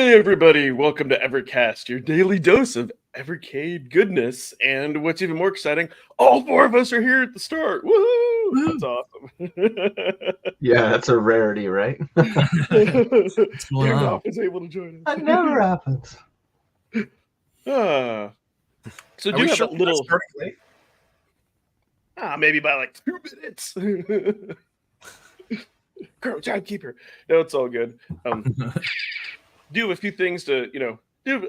Hey everybody, welcome to Evercast, your daily dose of Evercade goodness. And what's even more exciting, all four of us are here at the start. Woohoo! That's awesome. Yeah, that's a rarity, right? What's going on? Randolph is able to join us. That never happens. So Are do we have sure that little that's perfectly? maybe by like 2 minutes. Girl, timekeeper. No, it's all good. Do have a few things to, do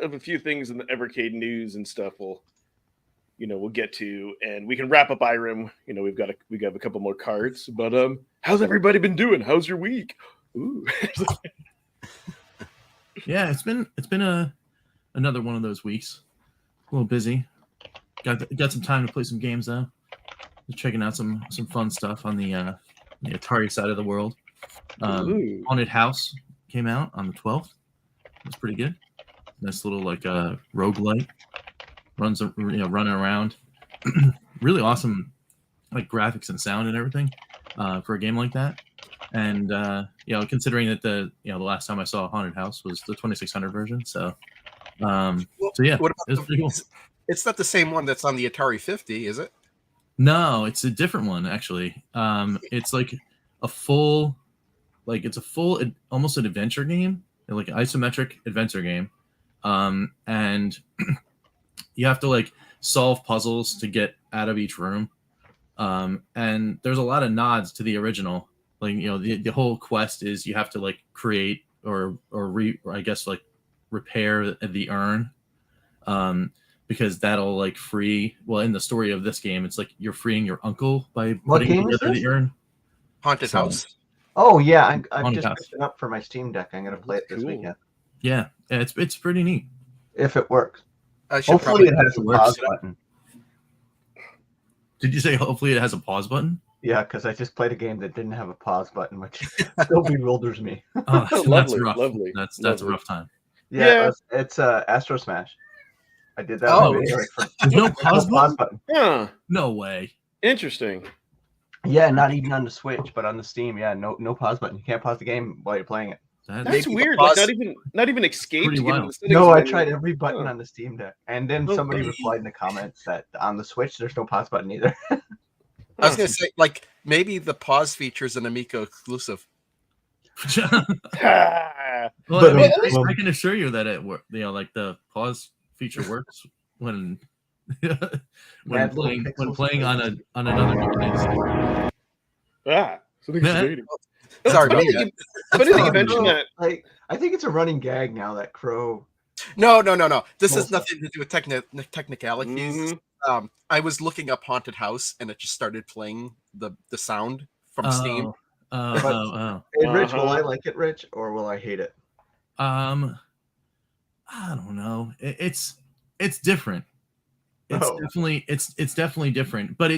have a few things in the Evercade news and stuff we'll get to, and we can wrap up Irem. We got a couple more cards, but how's everybody been doing? How's your week? Ooh. Yeah, it's been another one of those weeks. A little busy. Got some time to play some games though. Just checking out some fun stuff on the Atari side of the world. Haunted House came out on the 12th. It was pretty good. Nice little roguelite. Running around. Really awesome graphics and sound and everything for a game like that. And considering that the last time I saw Haunted House was the 2600 version, so yeah, What it about was pretty cool. It's not the same one that's on the Atari 50, is it? No, it's a different one actually. It's like a full, almost an adventure game, like an isometric adventure game, and you have to solve puzzles to get out of each room, and there's a lot of nods to the original. The whole quest is you have to create or repair the urn, because that'll free. Well, in the story of this game, it's you're freeing your uncle by putting together the urn. Haunted House. Oh yeah, I've Haunted just House. picked it up for my Steam Deck. I'm gonna play it this weekend Yeah, it's pretty neat. if it works. I should Hopefully, probably it has a works. pause button. Did you say hopefully it has a pause button? Yeah, because I just played a game that didn't have a pause button, which still bewilders me. Oh, that's Lovely, rough. lovely, That's a lovely. rough time. Yeah. It's Astro Smash. I did that. Oh, video okay. There's no pause button? button. Huh. No way. Interesting. Yeah, not even on the Switch, but on the Steam. Yeah, no pause button. You can't pause the game while you're playing it. That's Maybe the weird. pause- Not even escape Pretty to get in wild. the settings No, I menu. tried every button Huh. on the Steam Deck, and then Oh, somebody great. replied in the comments that on the Switch there's no pause button either. I was going to say, maybe the pause feature is an Amico exclusive. Ah. Well, But, I can assure you that it works. The pause feature works when Mad little playing pixels. on another device. Something's Yeah. debating. Sorry Funny about that that. you- funny that you mentioned that. I think it's a running gag now that Crow. No. This has Well- nothing to do with technicalities. Mhm. I was looking up Haunted House, and it just started playing the sound from Steam. Oh. Hey, Rich, will Uh-huh. I like it, Rich, or will I hate it? I don't know. It's different. It's Oh. definitely different, but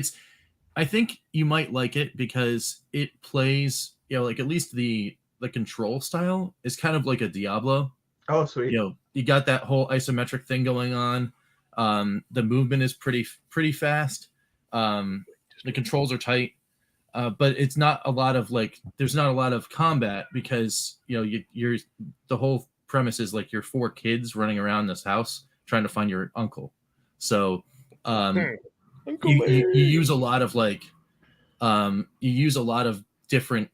I think you might like it because it plays, at least the control style is kind of like a Diablo. Oh, sweet. You got that whole isometric thing going on. The movement is pretty fast. The controls are tight, but it's not a lot of there's not a lot of combat because you're the whole premise is you're 4 kids running around this house trying to find your uncle. So Uncle you Larry. use a lot of different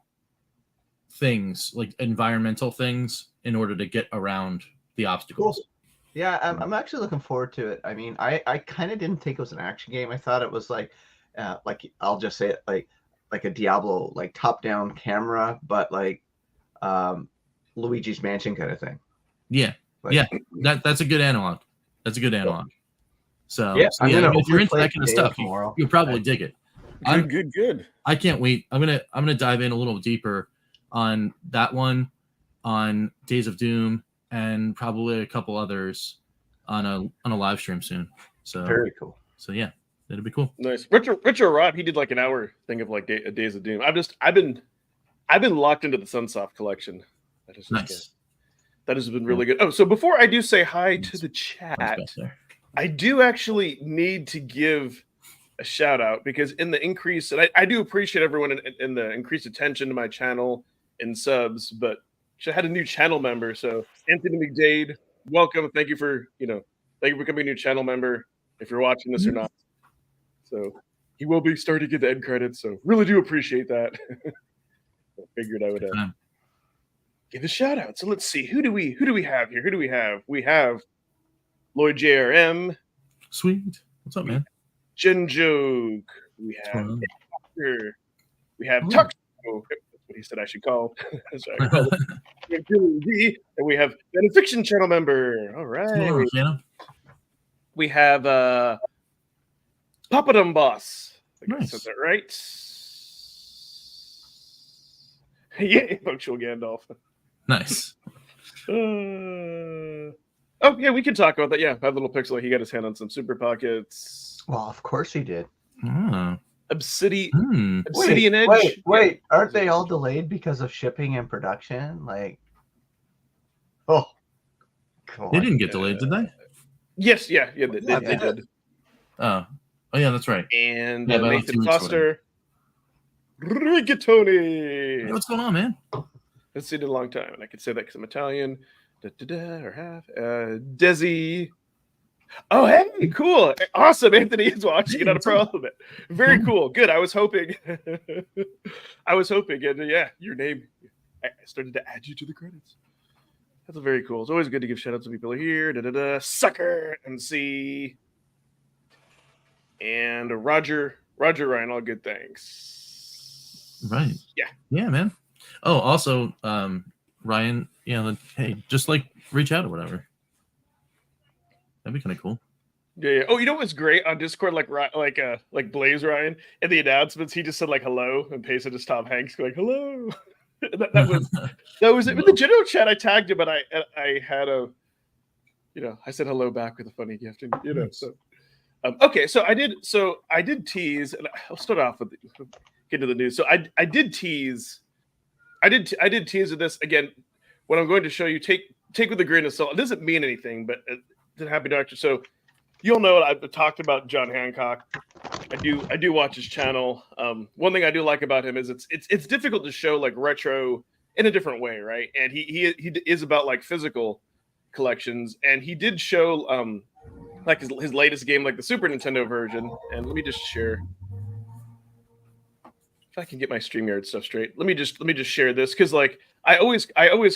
things, like environmental things, in order to get around the obstacles. Cool. Yeah, I'm actually looking forward to it. I mean, I kind of didn't think it was an action game. I thought it was I'll just say it like a Diablo top-down camera, but Luigi's Mansion kind of thing. Yeah, that's a good analog. That's a good analog. So I'm gonna if you're hopefully into play that it kind of today or stuff, tomorrow. you'll probably dig it. Good. I can't wait. I'm gonna dive in a little deeper on that one, on Days of Doom, and probably a couple others on a live stream soon. So Very cool. So yeah, that'd be cool. Nice. Richard Rob, he did an hour thing of Days of Doom. I've been locked into the Sunsoft collection. Nice. That has been really good. Oh, so before I do say hi to the chat, Back there. I do actually need to give a shout out because in the increase, and I do appreciate everyone in the increased attention to my channel and subs, but had a new channel member. So Anthony McDade, welcome. Thank you for becoming a new channel member. If you're watching this or not, so he will be starting to get the end credits. So really do appreciate that. I figured I would give a shout out. So let's see, who do we have here? Who do we have? We have Lloyd JRM. Sweet. What's up, man? Jinjoke. We have Doctor. We have Tuxo. That's what he said I should call. Sorry, I called it. And we have Benefiction channel member. All right. We have Papadum Boss. I guess that's right. Yeah, Punctual Gandalf. Nice. Oh yeah, we can talk about that. Yeah, have little Pixel. He got his hand on some Super Pockets. Well, of course he did. Obsidian Edge. Wait. Aren't they all delayed because of shipping and production? Like, oh, they didn't get delayed, did they? Yes, they did. Oh, yeah, that's right. And Nathan Foster, Rigatoni. Hey, what's going on, man? It's seen it a long time, and I could say that because I'm Italian. Or half. Desi. Oh, hey, cool. Awesome. Anthony is watching. Not a problem. Very cool. Good. I was hoping. And yeah, your name. I started to add you to the credits. That's very cool. It's always good to give shout outs to people here. Sucker MC. And Roger Ryan. All good. Thanks. Right. Yeah. Yeah, man. Oh, also, Ryan, hey, just reach out or whatever. That'd be kind of cool. Yeah. Oh, you know what's great on Discord? Like Blaze Ryan in the announcements, he just said hello and pasted his Tom Hanks going hello. that was it. In the general chat, I tagged him, but I had I said hello back with a funny gift, and so. Okay, so I did tease, and I'll start off with get to the news. So I did tease. I did tease with this again. What I'm going to show you, take with a grain of salt. It doesn't mean anything, but it's a happy doctor. So you'll know I've talked about John Hancock. I do watch his channel. One thing I do like about him is it's difficult to show retro in a different way, right? And he is about physical collections, and he did show his latest game, the Super Nintendo version. And let me just share. If I can get my StreamYard stuff straight, let me just share this, because I always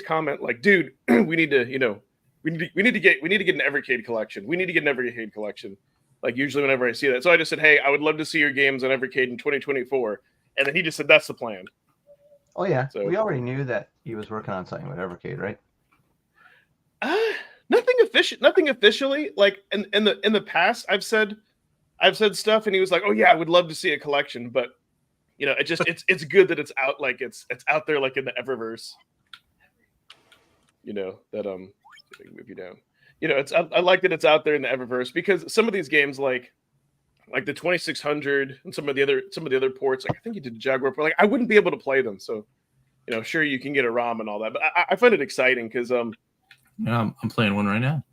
comment dude, we need to get an Evercade collection. We need to get an Evercade collection. Usually whenever I see that, so I just said, hey, I would love to see your games on Evercade in 2024, and then he just said that's the plan. Oh yeah, so we already knew that he was working on something with Evercade, right? Nothing officially. In the past, I've said stuff, and he was like, oh yeah, I would love to see a collection, but. It's good that it's out, it's out there, in the Eververse. That move you down. I like that it's out there in the Eververse, because some of these games, like the 2600 and some of the other ports, I think you did Jaguar, but I wouldn't be able to play them. So, sure, you can get a ROM and all that, but I find it exciting because I'm playing one right now.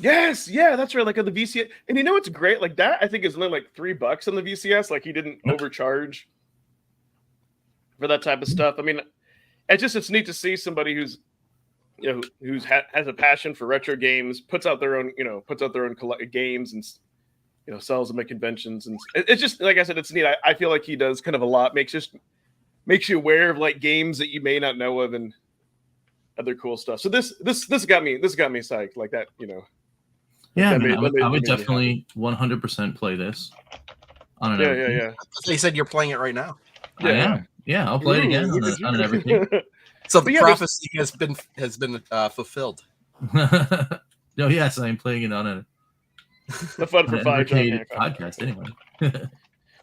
Yes, yeah, that's right. On the VCS, and it's great. That I think is only $3 on the VCS. He didn't overcharge for that type of stuff. I mean, it's neat to see somebody who's has a passion for retro games, puts out their own games, and sells them at conventions, and it's just like I said, it's neat. I feel like he does kind of a lot, makes you aware of games that you may not know of and other cool stuff. So this got me psyched that. Yeah, I would definitely 100% play this. On an yeah. They said you're playing it right now. Yeah. I am. Yeah, I'll play it again on an everything. So the prophecy has been fulfilled. No, yes, I'm playing it on the Fun for Five podcast anyway. But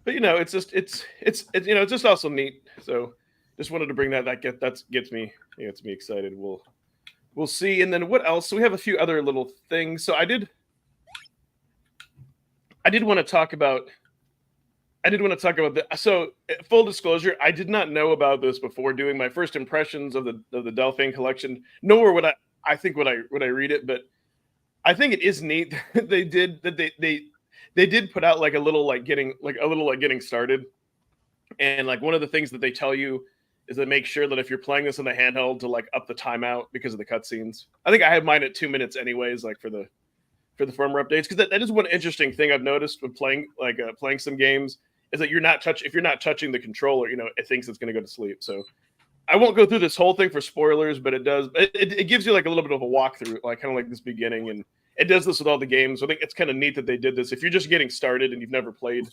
it's just also neat. So just wanted to bring that gets me excited. We'll see. And then what else? So we have a few other little things. So I did want to talk about so full disclosure, I did not know about this before doing my first impressions of the Delphine collection, nor would I think would I read it, but I think it is neat that they did put out a little getting started. And one of the things that they tell you is they make sure that if you're playing this on the handheld to like up the timeout because of the cutscenes. I think I have mine at 2 minutes anyways, like for the firmware updates, because that is one interesting thing I've noticed when playing some games is that if you're not touching the controller, it thinks it's going to go to sleep. So I won't go through this whole thing for spoilers, but it gives you like a little bit of a walkthrough, like kind of like this beginning, and it does this with all the games. I think it's kind of neat that they did this. If you're just getting started and you've never played,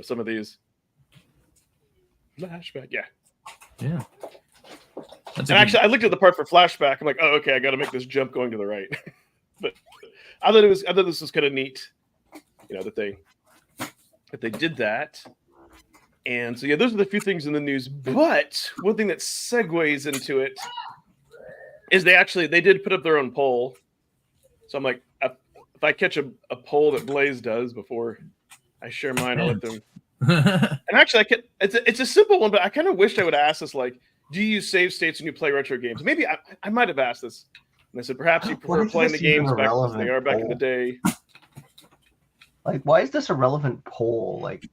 some of these flashback, yeah. And actually, I looked at the part for flashback. I'm like, oh, okay, I got to make this jump going to the right. But I thought this was kind of neat, that they did that. And so, yeah, those are the few things in the news. But one thing that segues into it is they did put up their own poll. So I'm like, if I catch a poll that Blaze does before I share mine, I'll let them. And actually, it's a simple one, but I kind of wished I would ask this, like, do you use save states when you play retro games? Maybe I might have asked this. And I said, perhaps you prefer playing the games back as they are back in the day. Like, why is this a relevant poll? Like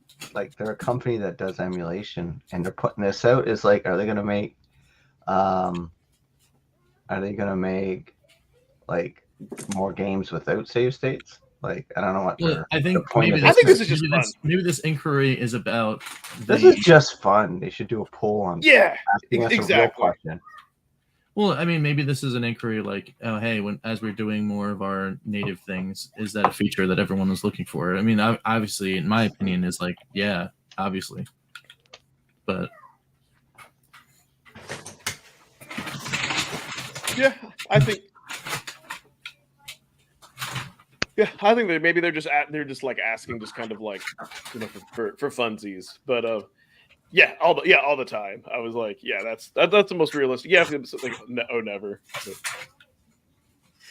they're a company that does emulation, and they're putting this out. Is like, are they gonna make like more games without save states? Like, I don't know what. I think this is just fun. Maybe this inquiry is about. This is just fun. They should do a poll on. Yeah, asking us exactly. a real question. Well, I mean, maybe this is an inquiry like, oh, hey, as we're doing more of our native things, is that a feature that everyone was looking for? I mean, obviously, in my opinion, is like, yeah, obviously. But yeah, I think that maybe they're just like asking, just kind of like, for funsies. But yeah, all the time. I was like, yeah, that's the most realistic. Yeah, like, never. But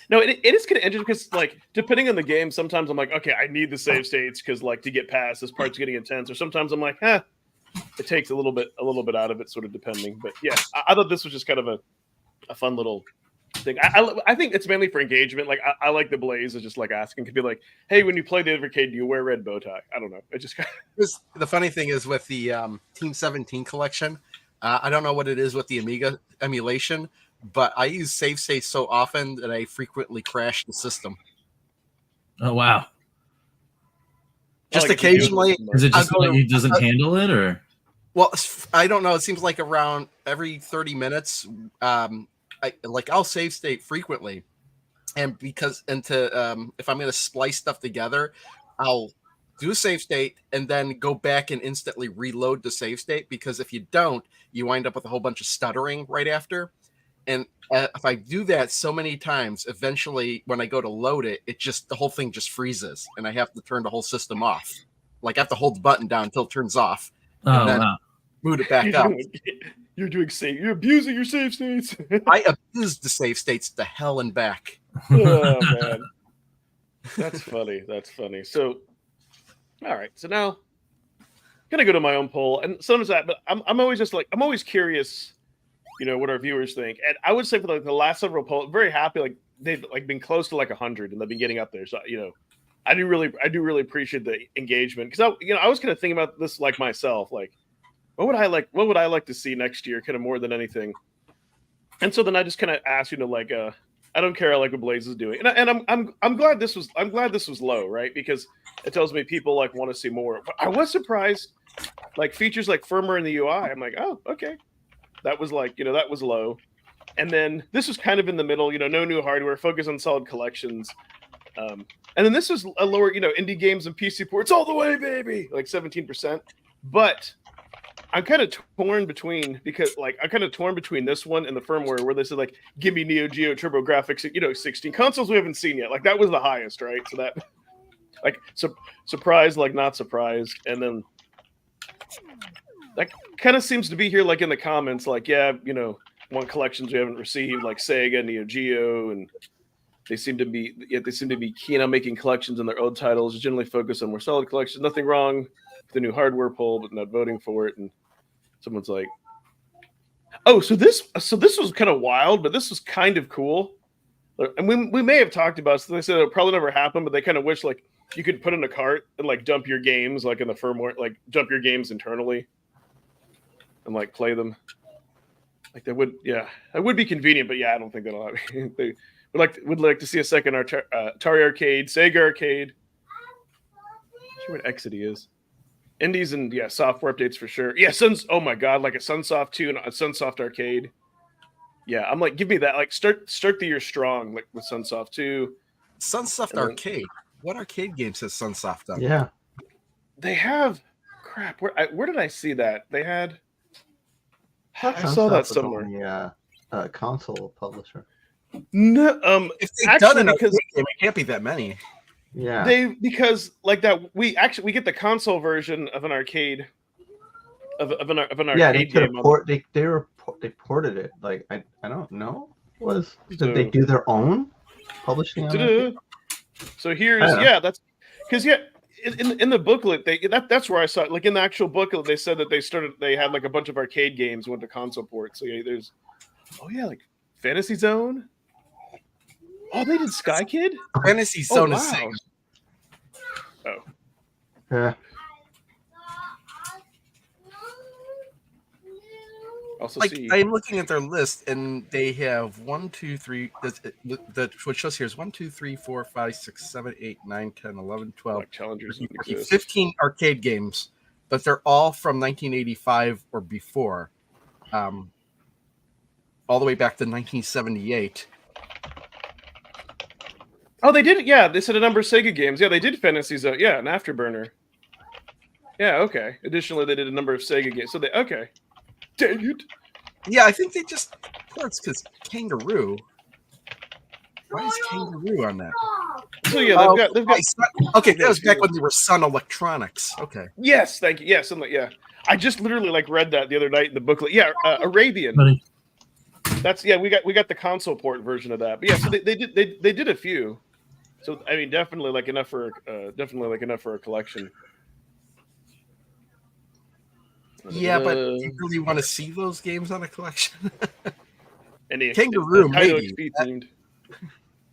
no, it is kind of interesting because, like, depending on the game, sometimes I'm like, okay, I need the save states because, like, to get past this part's getting intense. Or sometimes I'm like, it takes a little bit out of it, sort of depending. But yeah, I thought this was just kind of a fun little thing. I think it's mainly for engagement. Like, I like the Blaze is just like asking, could be like, hey, when you play the Evercade, do you wear red bow tie? I don't know. It just the funny thing is with the Team 17 collection, I don't know what it is with the Amiga emulation, but I use save states so often that I frequently crash the system. Oh wow! Just occasionally, is it just like he doesn't handle it, or? Well, I don't know. It seems like around every 30 minutes. I'll save state frequently, and if I'm going to splice stuff together, I'll do a save state and then go back and instantly reload the save state, because if you don't, you wind up with a whole bunch of stuttering right after. And if I do that so many times, eventually when I go to load it, the whole thing just freezes, and I have to turn the whole system off. Like, I have to hold the button down until it turns off, and then boot it back up. You're abusing your save states. I abused the save states to hell and back. Oh man, that's funny. So, all right. So now, I'm gonna go to my own poll, and sometimes but I'm always curious, what our viewers think. And I would say for the last several polls, very happy. Like, they've like been close to like 100, and they've been getting up there. So I do really appreciate the engagement, because I was kind of thinking about this like myself, like. What would I like to see next year, kind of more than anything? And so then I just kind of asked, I don't care. I like what Blaze is doing, and I'm glad this was low, right? Because it tells me people like want to see more. But I was surprised, like features like firmware in the UI. I'm like, oh, okay, that was like that was low, and then this was kind of in the middle. No new hardware, focus on solid collections, and then this was a lower, indie games and PC ports all the way, baby, like 17%, but. I'm kind of torn between this one and the firmware where they said like, give me Neo Geo Turbo Graphics, 16 consoles we haven't seen yet. Like, that was the highest, right? So that, like, surprised, like not surprised. And then that kind of seems to be here, like in the comments, like, yeah, want collections we haven't received, like Sega, Neo Geo, and they seem to be keen on making collections in their old titles, generally focus on more solid collections. Nothing wrong with the new hardware poll, but not voting for it. And someone's like, oh, so this was kind of wild, but this was kind of cool. And we may have talked about it. So they said it'll probably never happen, but they kind of wish like you could put in a cart and like dump your games like in the firmware, like dump your games internally. and like play them. Like that would, yeah, that would be convenient, but yeah, I don't think that'll happen. They would like to see a second Atari Arcade, Sega Arcade. I'm sure what Exidy is. Indies and yeah, software updates for sure. Yeah, oh my god, like a Sunsoft 2 and a Sunsoft Arcade. Yeah, I'm like, give me that. Like start the year strong, like with Sunsoft 2. Sunsoft Arcade. What arcade games has Sunsoft done? Yeah. They have crap. Where did I see that? They had I Some saw that stuff was somewhere. on the console publisher. No, If they've actually, done an because arcade game, it can't be that many. Yeah. because like that we get the console version of an arcade of an Yeah, they arcade could have game. they ported it. Like I don't know. Did So- they do their own publishing on it? So here's I don't know. that's because in the booklet that's where I saw it. Like in the actual booklet they said that they had like a bunch of arcade games went to console port. So yeah, there's like Fantasy Zone. Oh, they did Sky Kid? Fantasy Zone wow. is Sega. Oh. Yeah. Also Like see I'm looking at their list, and they have 1, 2, 3. What shows here is 1, 2, 3, 4, 5, 6, 7, 8, 9, 10, 11, 12, like challengers 13, don't 14, exist. 15 arcade games, but they're all from 1985 or before, all the way back to 1978. Oh, they did. Yeah, they said a number of Sega games. Yeah, they did Fantasy Zone. Yeah, an Afterburner. Yeah, okay. Additionally, they did a number of Sega games. So they okay. Dang it. Yeah, I think they just ports because Kangaroo. Why is Kangaroo on that? So yeah, they've got. Okay, that was back when they were Sun Electronics. Okay. Yes, thank you. Yes, yeah. I just literally like read that the other night in the booklet. Yeah, Arabian. Buddy. That's we got the console port version of that. But yeah, so they did a few. So I mean, definitely enough for a collection. Yeah, but do you really want to see those games on a collection? And Kangaroo, Taito maybe. XP themed.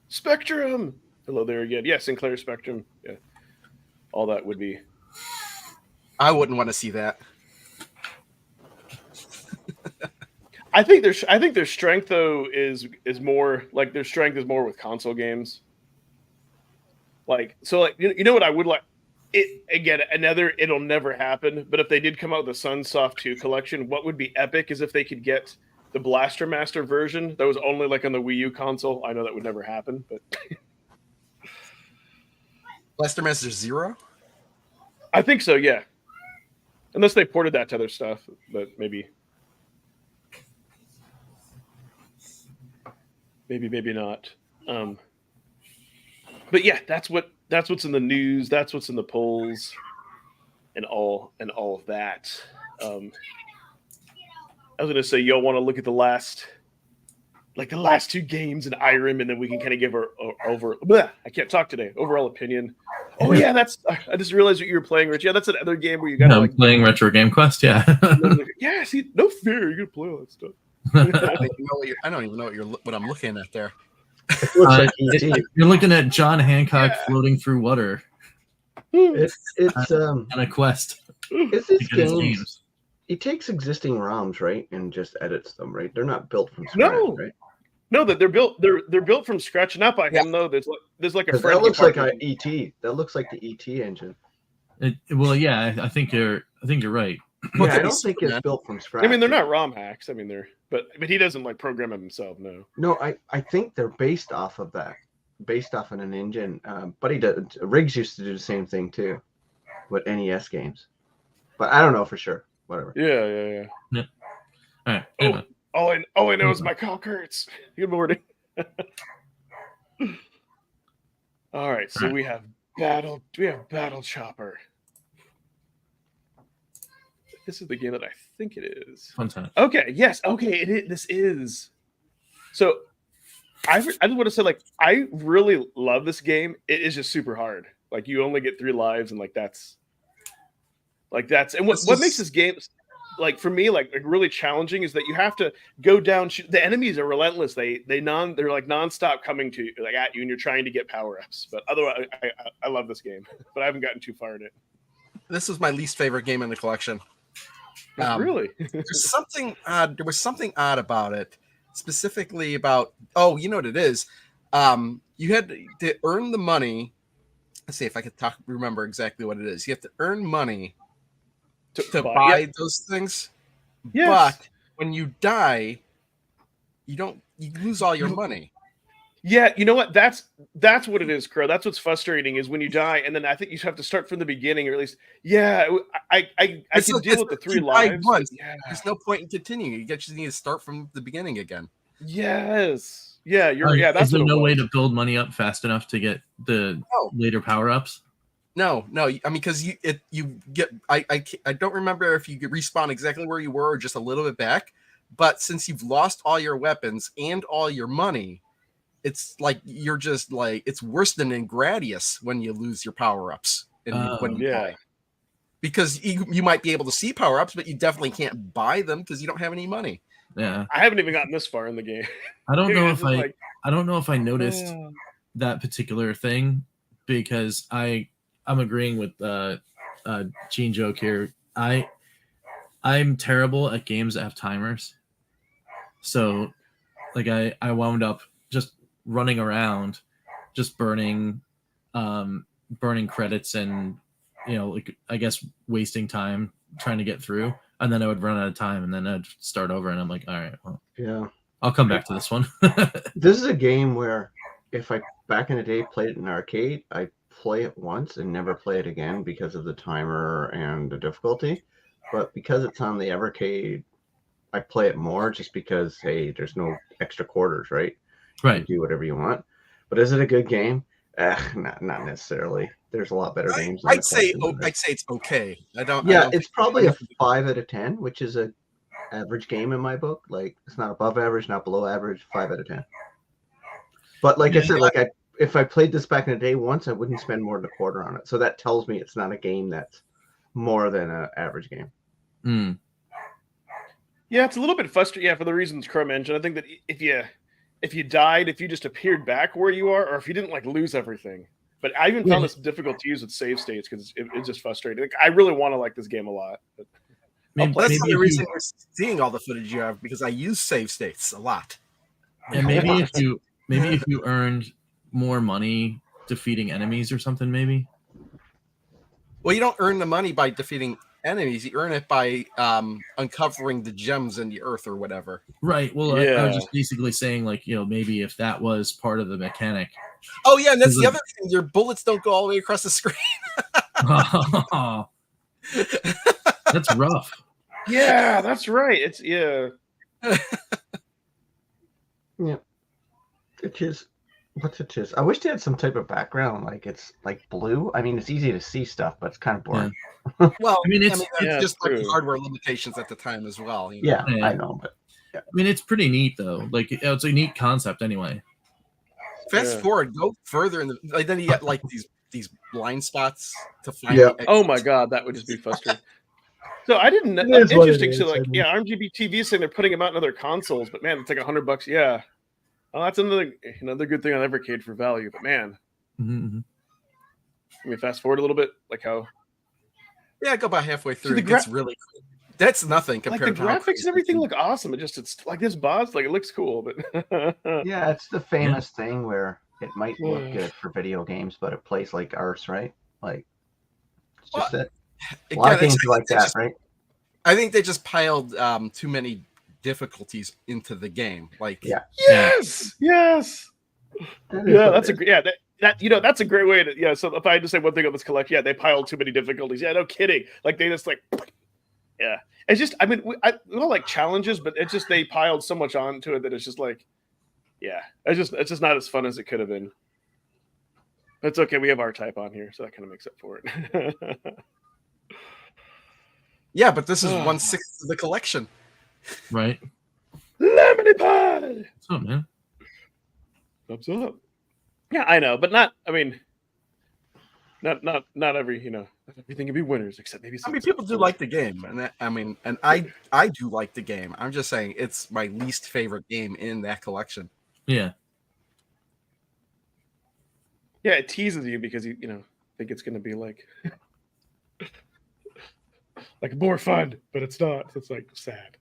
Spectrum. Hello there again. Yeah, Sinclair Spectrum. Yeah, all that would be. I wouldn't want to see that. I think their strength though is more like their strength is more with console games. Like so, like you know what I would like. It again, it'll never happen. But if they did come out with a Sunsoft 2 collection, what would be epic is if they could get the Blaster Master version that was only like on the Wii U console. I know that would never happen, but Blaster Master 0? I think so. Yeah, unless they ported that to other stuff, but maybe not. But yeah, that's what's in the news. That's what's in the polls, and all of that. I was gonna say y'all want to look at the last two games in Irem, and then we can kind of give our I can't talk today. Overall opinion. Oh yeah, I just realized what you were playing, Rich. Yeah, that's another game where you got I'm playing Retro Game Quest. Yeah. yeah. See, no fear. You're gonna play all that stuff. I don't even know what I'm looking at there. It looks like ET. You're looking at John Hancock floating through water It's on a quest. It's to this get his game. games. It takes existing ROMs, right, and just edits them, right? They're not built from scratch, right? No, that they're built from scratch, not by him though. There's like a 'Cause friendly that looks like partner. an ET. That looks like the ET engine. Well, yeah, I think you're right. Yeah, I Okay, don't think it's man. built from scratch. I mean, they're not ROM hacks. I mean, but he doesn't like program them himself. No. No, I think they're based off of that, based off of an engine. But he does. Riggs used to do the same thing too, with NES games. But I don't know for sure. Whatever. Yeah. All right. Anyway. All I know is my cock hurts. Good morning. All right, so we have Battle Chopper. This is the game that I think it is. Fun time. Okay, yes, okay, this is. So I just want to say, like, I really love this game. It is just super hard. Like, you only get 3 lives, and that's and what makes this game, like, for me, like really challenging is that you have to go down. The enemies are relentless. They're like nonstop coming to like at you, and you're trying to get power ups. But otherwise, I love this game, but I haven't gotten too far in it. This is my least favorite game in the collection. Really? There's something odd. There was something odd about it, specifically about. Oh, you know what it is. You had to earn the money. Let's see if I can remember exactly what it is. You have to earn money to buy Yep. those things. Yes. But when you die, you lose all your money. Yeah, you know what? That's what it is, Crow. That's what's frustrating is when you die, and then I think you have to start from the beginning, or at least, yeah, I can deal with the 3 lives. Once, yeah, there's no point in continuing. You just need to start from the beginning again. yes, yeah, that's is there what it no way was. to build money up fast enough to get the later power ups? No. I mean, because you get. I don't remember if you could respawn exactly where you were or just a little bit back. But since you've lost all your weapons and all your money, it's like you're just like it's worse than in Gradius when you lose your power ups and when you die. Because you might be able to see power ups, but you definitely can't buy them because you don't have any money. Yeah, I haven't even gotten this far in the game. I don't know It's if just I like, I don't know if I noticed that particular thing because I'm agreeing with Gene Joke here. I'm terrible at games that have timers. So like I wound up just running around, just burning credits and like I guess wasting time trying to get through, and then I would run out of time and then I'd start over and I'm like, all right, well, Yeah. I'll come back to this one. This is a game where if I back in the day played it in arcade, I play it once and never play it again because of the timer and the difficulty. But because it's on the Evercade, I play it more just because, hey, there's no extra quarters, right? Right. You do whatever you want. But is it a good game? Not necessarily. There's a lot better games. I'd say it's okay. It's probably a 5 out of 10, which is a average game in my book. Like it's not above average, not below average. 5 out of 10. But like I said, if I played this back in the day once, I wouldn't spend more than a quarter on it. So that tells me it's not a game that's more than an average game. Mm. Yeah, it's a little bit frustrating. Yeah, for the reasons Crow mentioned. I think that if you died, if you just appeared back where you are, or if you didn't like lose everything. But I even found this difficult to use with save states because it's just frustrating. Like, I really want to like this game a lot. But that's the reason we're seeing all the footage you have because I use save states a lot. And maybe if you earned more money defeating enemies or something, maybe. Well, you don't earn the money by defeating enemies. You earn it by uncovering the gems in the earth or whatever. Right. Well, I was just basically saying, like, maybe if that was part of the mechanic. Oh yeah, and that's the other thing. Your bullets don't go all the way across the screen. That's rough. Yeah, that's right. It's yeah. It is. What's it is? I wish they had some type of background, like it's like blue. I mean, it's easy to see stuff, but it's kind of boring. Yeah. Well, it's just like the hardware limitations at the time as well. Yeah, I know, but I mean, it's pretty neat though. Like, it's a neat concept anyway. Fast forward, go further in the then you get like these blind spots to find. Yeah. Oh my god, that would just be frustrating. So I didn't. Interesting. So like, RMGB TV is saying they're putting them out in other consoles, but man, it's like $100. Yeah. Oh, that's another good thing on Evercade for value. But man, I mean, fast forward a little bit, like how. Yeah, go about halfway through. It gets really cool. That's nothing compared to the graphics and everything look awesome. It's like this boss, like it looks cool, but yeah, it's the famous thing where it might look good for video games, but it plays like ours, right? Like it's just that a lot of games like that, right? I think they just piled too many difficulties into the game. Like yes. That's a that's a great way to So if I had to say one thing on this collection, they piled too many difficulties. Yeah, no kidding. Like they just like. Yeah, it's just. I mean, we don't like challenges, but it's just they piled so much onto it that it's just like, it's just not as fun as it could have been. But it's okay. We have R-Type on here, so that kind of makes up for it. Yeah, but this is 1/6 of the collection, right? Lemony pie. What's up, man? Thumbs up. Yeah, I know, but not. I mean, not every everything can be winners except maybe. I mean, people do like the game, and I do like the game. I'm just saying it's my least favorite game in that collection. Yeah. Yeah, it teases you because you think it's going to be like. like more fun, but it's not. It's like sad.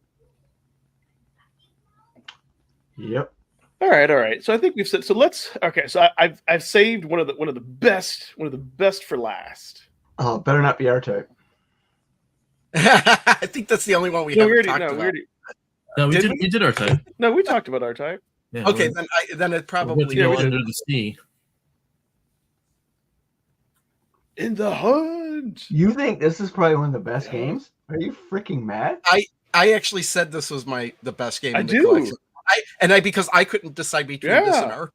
Yep. All right. So I think we've said. So let's. Okay. So I've saved one of the best for last. Oh, better not be R-Type. I think that's the only one we haven't talked about. No, we did R-Type. No, we talked about R-Type. Yeah, Okay, then it probably go under the sea. In the hunt. You think this is probably one of the best games? Are you freaking mad? I actually said this was the best game in the do. collection. Because I couldn't decide between this and R.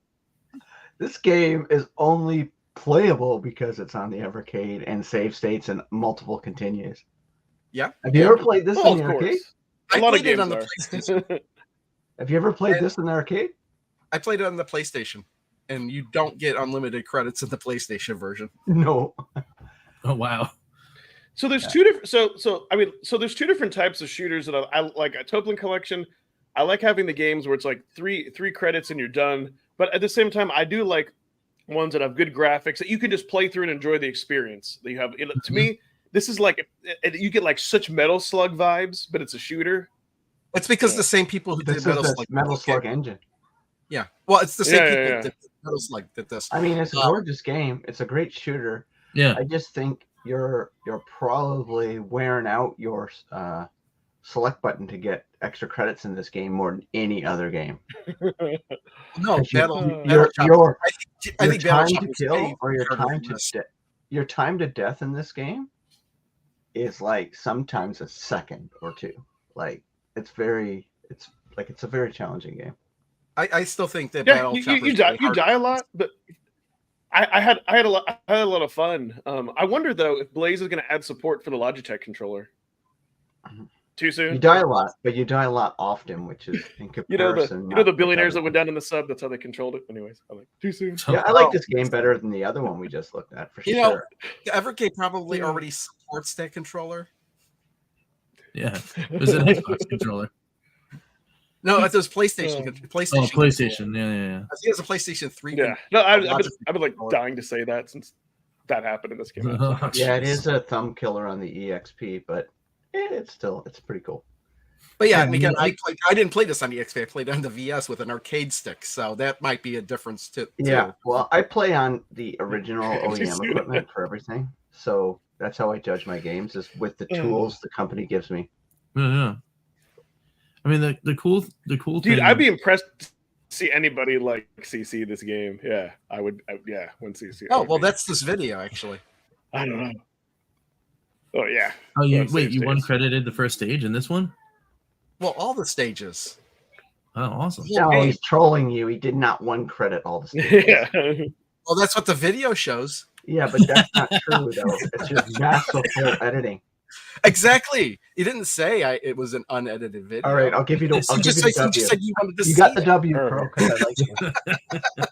This game is only playable because it's on the Evercade and save states and multiple continues. Yeah. Have you ever played this in the arcade? A lot of played it games on the are. PlayStation. Have you ever played this in the arcade? I played it on the PlayStation, and you don't get unlimited credits in the PlayStation version. No. Oh wow. So there's two different. So there's two different types of shooters that I like. A Toplin collection. I like having the games where it's like three credits and you're done. But at the same time, I do like ones that have good graphics that you can just play through and enjoy the experience that you have. To me, this is like you get like such Metal Slug vibes, but it's a shooter. It's because the same people who did Metal Slug engine. Yeah. Well, it's the same people yeah. that did Metal Slug did this. I mean, it's a gorgeous game. It's a great shooter. Yeah. I just think you're probably wearing out your select button to get extra credits in this game more than any other game. No, I think time to kill or your time to death in this game is like sometimes a second or two. Like it's a very challenging game. I still think that you die a lot, but I had a lot of fun. I wonder though if Blaze is going to add support for the Logitech controller. Too soon. You die a lot, but you die a lot often, which is in comparison. The billionaires that went down in the sub. That's how they controlled it. Anyways, I'm like too soon. Yeah, I like this game better than the other one we just looked at for sure. Evercade probably already supports that controller. Yeah, there's an Xbox controller. No, it's PlayStation. PlayStation. Oh, PlayStation. Yeah. I think it's a PlayStation 3. Yeah. No, I've been like dying to say that since that happened in this game. Yeah, it is a thumb killer on the EXP, but it's pretty cool. But yeah, and again, I didn't play this on the EXP. I played on the VS with an arcade stick, so that might be a difference too. Yeah, well, I play on the original OEM equipment for everything, so that's how I judge my games is with the tools the company gives me. Yeah. I mean, the cool Dude, thing. I'd be impressed to see anybody like CC this game. Yeah, I would. When CC. Oh well, that's this video actually. I don't know. Oh yeah. Oh, you one credited the first stage in this one? Well, all the stages. Oh, awesome. No, he's trolling you. He did not one credit all the stages. Yeah. Well, that's what the video shows. Yeah, but that's not true though. It's just massive editing. Exactly. He didn't say it was an unedited video. All right, I'll give you the. You just said you wanted to see. You got the W, Pro, because I like you.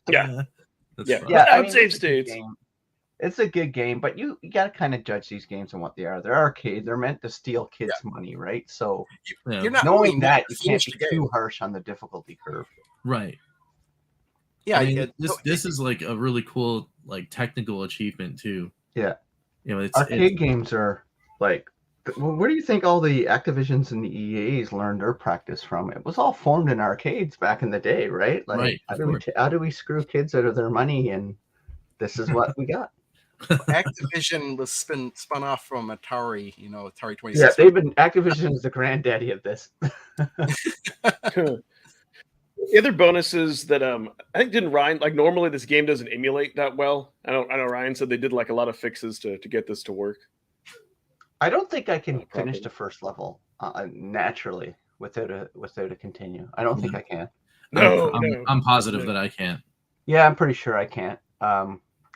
Yeah. Yeah. I would save states. It's a good game, but you got to kind of judge these games on what they are. They're arcade. They're meant to steal kids' money, right? So you're not knowing that, you can't be too harsh on the difficulty curve. Right. Yeah. I mean, this is like a really cool like technical achievement too. Yeah. It's arcade games are like. Where do you think all the Activisions and the EAs learned their practice from? It was all formed in arcades back in the day, right? Like, right. How do we screw kids out of their money? And this is what we got. Activision was spun off from Atari, Atari 26. Yeah, Activision is the granddaddy of this. The other bonuses that I think didn't Ryan like normally this game doesn't emulate that well. I know Ryan said they did like a lot of fixes to get this to work. I don't think I can finish the first level naturally without a continue. I don't think I can. No, I'm positive that I can't. Yeah, I'm pretty sure I can't.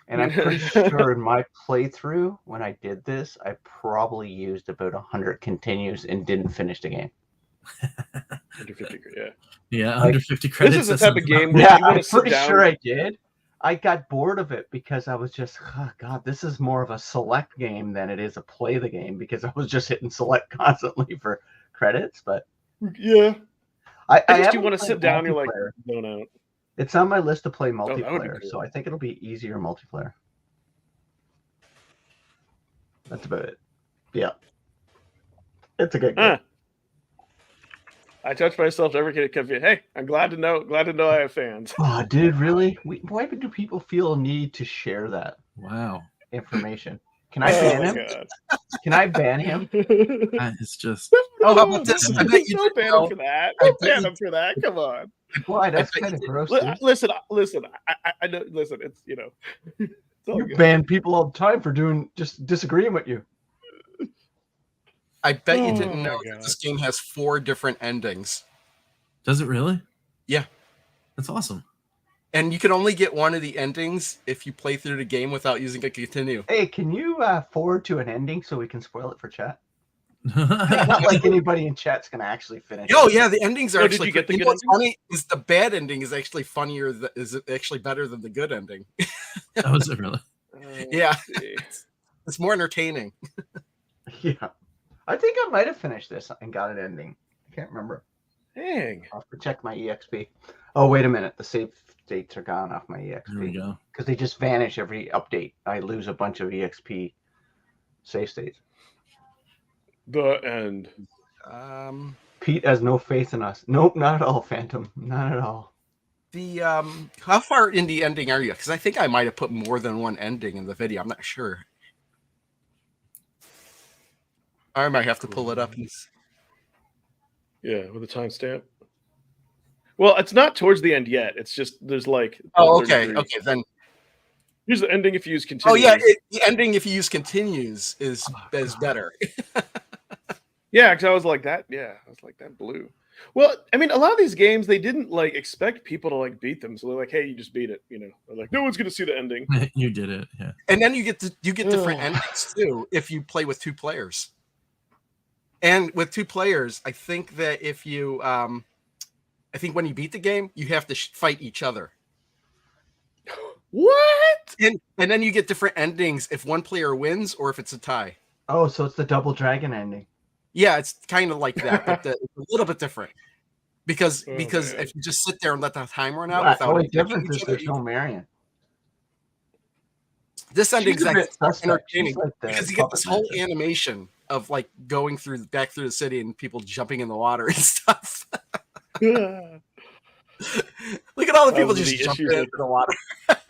And I'm pretty sure in my playthrough when I did this, I probably used about 100 continues and didn't finish the game. 150, yeah. Yeah, 150 credits. This is the type of game where yeah, you want I'm to sit pretty down. sure I did. I got bored of it because I was just, oh God, this is more of a select game than it is a play the game because I was just hitting select constantly for credits. But yeah, I just you want to sit down. You're like, no. It's on my list to play multiplayer, cool. so I think it'll be easier multiplayer. That's about it. Yeah. It's a good game. I touched myself every kid could be. Hey, I'm glad to know I have fans. Oh, dude, really? Why do people feel a need to share that Wow. information? Can I ban him? God. Can I ban him? It's just Oh, how about this? I bet you Don't ban him for that. I Don't bet ban you- him for that. Come on. Why? That's bet kind of you- gross, dude. Listen. I know. Listen, it's it's all You good. ban people all the time for just disagreeing with you. I bet you Oh didn't my know God. that this game has 4 different endings. does it really? Yeah. That's awesome. And you can only get one of the endings if you play through the game without using a continue. Hey, can you forward to an ending so we can spoil it for chat? Not like anybody in chat's gonna actually finish. Oh it. Yeah, the endings are Oh, did actually. you get the good what's ending? funny is the bad ending is actually funnier. Is it actually better than the good ending? That was it really. Yeah. Let's see. It's more entertaining. Yeah. I think I might have finished this and got an ending. I can't remember. Dang. I'll have to check my EXP. Oh, wait a minute. The save states are gone off my There we EXP go. because they just vanish every update. I lose a bunch of EXP save states. The end. Pete has no faith in us. Nope, not at all, Phantom. Not at all. The how far in the ending are you? Because I think I might have put more than one ending in the video. I'm not sure. I might have to pull it up. Yeah, with a timestamp. Well, it's not towards the end yet. It's just there's like. Oh, 33. okay. Okay, then. Here's the ending if you use continue. Oh yeah, the ending if you use continues is better. Yeah, because I was like that. Yeah, I was like that blue. Well, I mean, a lot of these games they didn't like expect people to like beat them, so they're like, "Hey, you just beat it," They're like, "No one's gonna see the ending." You did it. Yeah. And then you get different endings too if you play with 2 players. And with 2 players, I think that if you, I think when you beat the game, you have to fight each other. What? And then you get different endings if one player wins or if it's a tie. Oh, so it's the double dragon ending. Yeah, it's kind of like that, but it's a little bit different. Because Oh, because man. if you just sit there and let the time run out The without only attacking difference each is other, there's no Marion. this ending's She's a actually bit suspect. She's entertaining like the because you get this puppet whole master. animation of like going back through the city and people jumping in the water and stuff. Look at all the people The just jumping issues into the water.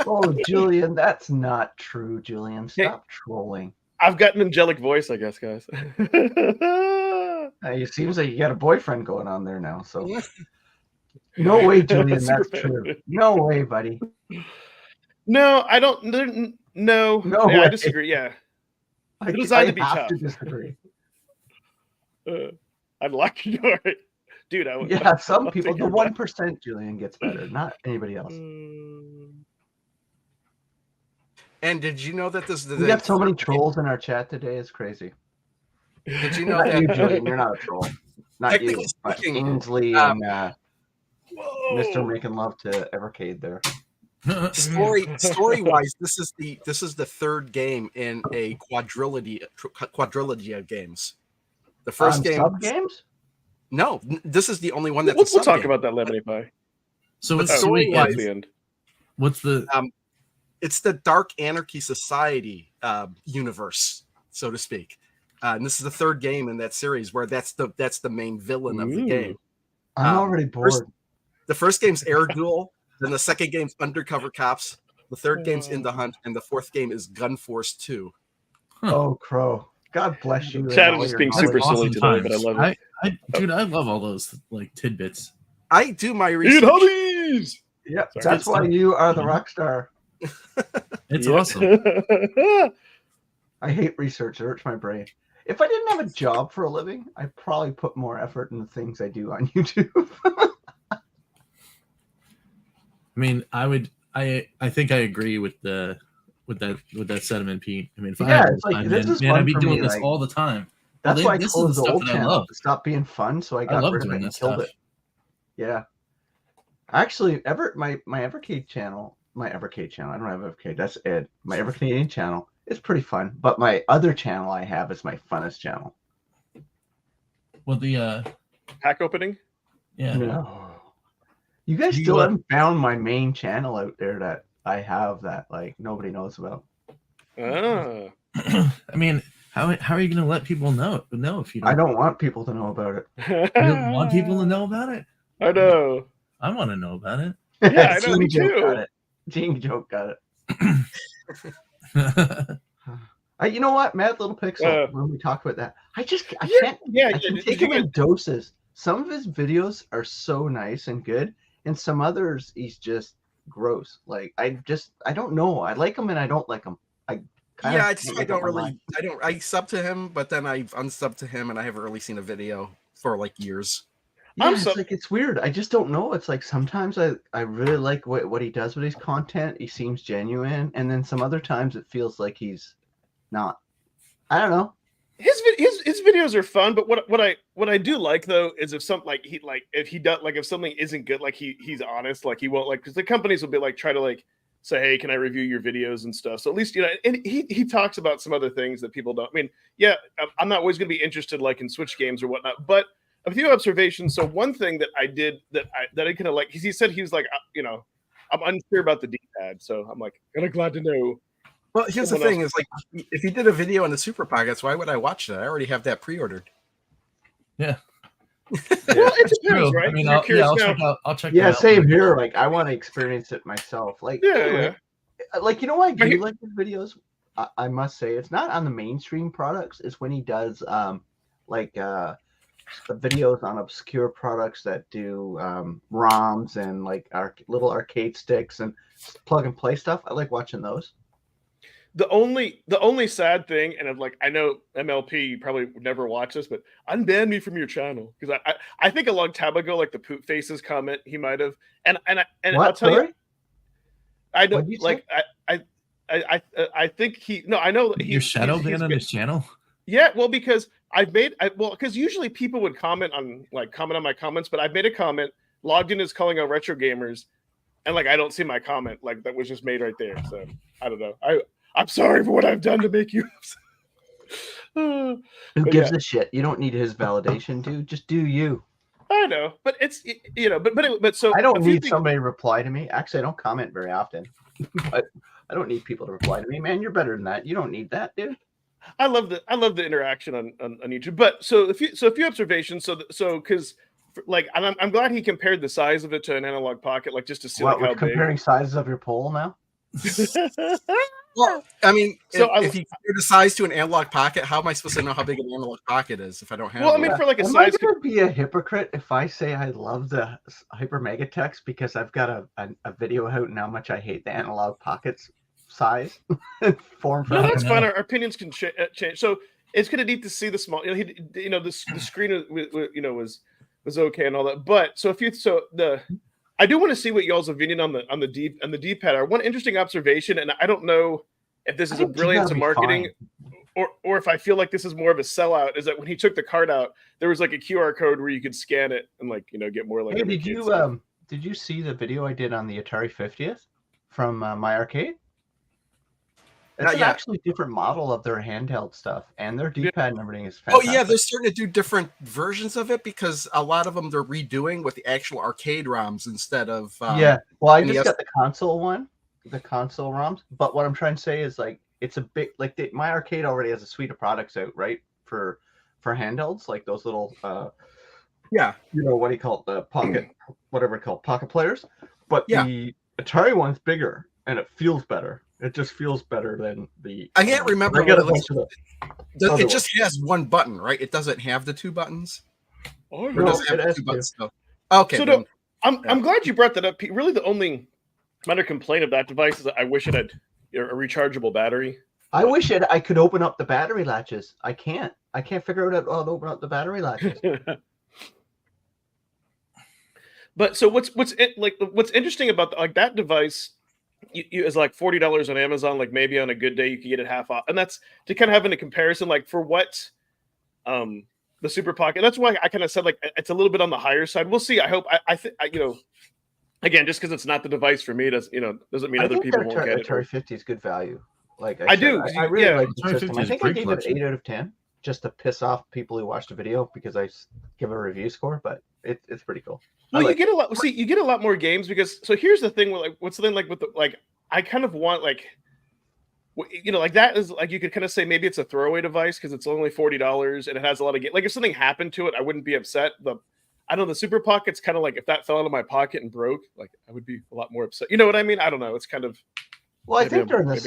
Oh, Julian, that's not true, Julian. Hey. Stop trolling. I've got an angelic voice, I guess, guys. It seems like you got a boyfriend going on there now. So no way, Julian, Super that's fan. true. No way, buddy. No, I don't. No, No yeah, I way. disagree. Yeah, I, It's designed I to be have tough. to disagree. I'd like you know it, dude. Yeah, some I'll people, take the your advice. 1%, Julian, gets better, not anybody else. And did you know that this? We got so many trolls in our chat today. It's crazy. Did you know Not you, that? Julian. You're not a troll. Not you. Technically But speaking, Ainsley um, and Mr. Making Love to Evercade there. story wise, this is the 3rd game in a quadrilogy of games. The first game, sub games. no, this is the only one that's We'll a talk sub-game. about that Lemony Pie. So But it's story sweet. At wise- the end. What's the? It's the Dark Anarchy Society universe, so to speak. And this is the 3rd game in that series where that's the main villain of the Ooh. game. I'm already bored. The first game's Air Duel, then the second game's Undercover Cops, the 3rd game's In the Hunt, and the 4th game is Gun Force 2. Oh, Crow. God bless you. and Chad is all just your being knowledge. super silly awesome today, but I times. love it. Dude, I love all those like tidbits. I do my Eat research. hobbies. Yep, Sorry. that's why you are the rock star. It's Yeah. awesome. I hate research. It hurts my brain. If I didn't have a job for a living, I'd probably put more effort in the things I do on YouTube. I mean, I think I agree with that sentiment, Pete. I mean, if I Yeah, had it's like, time, this man, is I'd fun be for doing me, this like- all the time. That's Well, why I this is closed the the stuff old that I channel love. to stop being fun, so I I got love rid of it doing and this killed stuff. it. Yeah. Actually, my Evercade channel, I don't have Evercade, that's Ed. My Evercanadian channel is pretty fun, but my other channel I have is my funnest channel. Well, the Pack opening. yeah, No. You guys You, still haven't found my main channel out there that I have that like nobody knows about. Ah. I mean, How are you going to let people know if you don't? I don't want people to know about it. You don't want people to know about it? I know. I want to know about it. Yeah, I know. Me Gene Joke got too. it. Gene Joke got it. Yeah, You know what, Mad Little Pixel? When we talk about that, I can't. I can take him in doses. Some of his videos are so nice and good, and some others he's just gross. Like I don't know. I like him and I don't like him. I sub to him, but then I've unsubbed to him, and I haven't really seen a video for like years. Yeah, it's weird. I just don't know. It's like sometimes I really like what he does with his content. He seems genuine, and then some other times it feels like he's not. I don't know. His videos are fun, but what I do like though is if something if something isn't good, like he's honest, like he won't because the companies will be like try to say, hey, can I review your videos and stuff? So at least and he talks about some other things that people don't. I mean, yeah, I'm not always going to be interested in Switch games or whatnot, but a few observations. So one thing that I did that I kind of like, he said he was like, I'm unsure about the D-pad, so I'm like, kind of glad to know. Well, here's the thing: is like, if he did a video on the Super Pockets, why would I watch that? I already have that pre-ordered. Yeah. Well, it depends, right? I mean, I'll check out. Yeah, same here. Like, I want to experience it myself. Like, yeah. Like, you know what I do like his videos? I must say, it's not on the mainstream products. It's when he does videos on obscure products that do ROMs and little arcade sticks and plug and play stuff. I like watching those. The only sad thing, and I know MLP, you probably would never watch this, but unban me from your channel because I think a long time ago, like the Poop Faces comment, he might have, and I'll tell you, I don't I think he no, I know your shadow banned on his channel. Yeah, well, because because usually people would comment on my comments, but I've made a comment, logged in as calling out retro gamers, and I don't see my comment that was just made right there. So I don't know. I'm sorry for what I've done to make you. Who gives a shit? You don't need his validation, dude. Just do you. I know, but it's but so I don't need somebody to reply to me. Actually, I don't comment very often, but I don't need people to reply to me. Man, you're better than that. You don't need that, dude. I love the interaction on YouTube. But so a few observations. So because I'm glad he compared the size of it to an analog pocket, just to see how big. Comparing sizes of your pole now. Well, I mean, if you compare the size to an analog pocket, how am I supposed to know how big an analog pocket is if I don't have? Well, I mean, for a size. Am I going to be a hypocrite if I say I love the Hyper Mega Text because I've got a video out and how much I hate the analog pockets size form? No, that's fine. Our opinions can change. So it's going to need to see the small. The screen was okay and all that. But I do want to see what y'all's opinion on the D-pad are. One interesting observation, and I don't know if this is a brilliance of marketing or if I feel like this is more of a sellout, is that when he took the card out, there was a QR code where you could scan it and get more Hey, did you see the video I did on the Atari 50th from my arcade? It's actually a different model of their handheld stuff, and their D-pad and everything is fantastic. Oh yeah, they're starting to do different versions of it because a lot of them they're redoing with the actual arcade ROMs instead of. Well, I just got the console one, the console ROMs. But what I'm trying to say is it's a big my arcade already has a suite of products out, right, for handhelds, like those little what do you call it, the pocket, whatever it's called, pocket players. But the Atari one's bigger and it feels better. It just feels better than the. I can't remember. It just has one button, right? It doesn't have the two buttons. Oh, no, it has two buttons. Okay. So I'm glad you brought that up. Really, the only minor complaint of that device is that I wish it had a rechargeable battery. I wish I could open up the battery latches. I can't figure out how to open up the battery latches. But so what's interesting about that device? You is $40 on Amazon. Maybe on a good day you could get it half off, and that's to kind of have in a comparison. For what the Super Pocket. That's why I kind of said it's a little bit on the higher side. We'll see. I hope. I think again, just because it's not the device for me doesn't mean other people won't get it. Atari 50 is good value. I do. I really like the system. I think I gave it 8 out of 10 just to piss off people who watch the video because I give a review score, but it's pretty cool. Well, you get a lot. See, you get a lot more games because. So here's the thing with what's the thing with I kind of want like that is like you could kind of say maybe it's a throwaway device because it's only $40 and it has a lot of like if something happened to it, I wouldn't be upset. I know the Super Pocket's kind of like if that fell out of my pocket and broke, like I would be a lot more upset. You know what I mean? I don't know. It's kind of Well, I think they're in weird.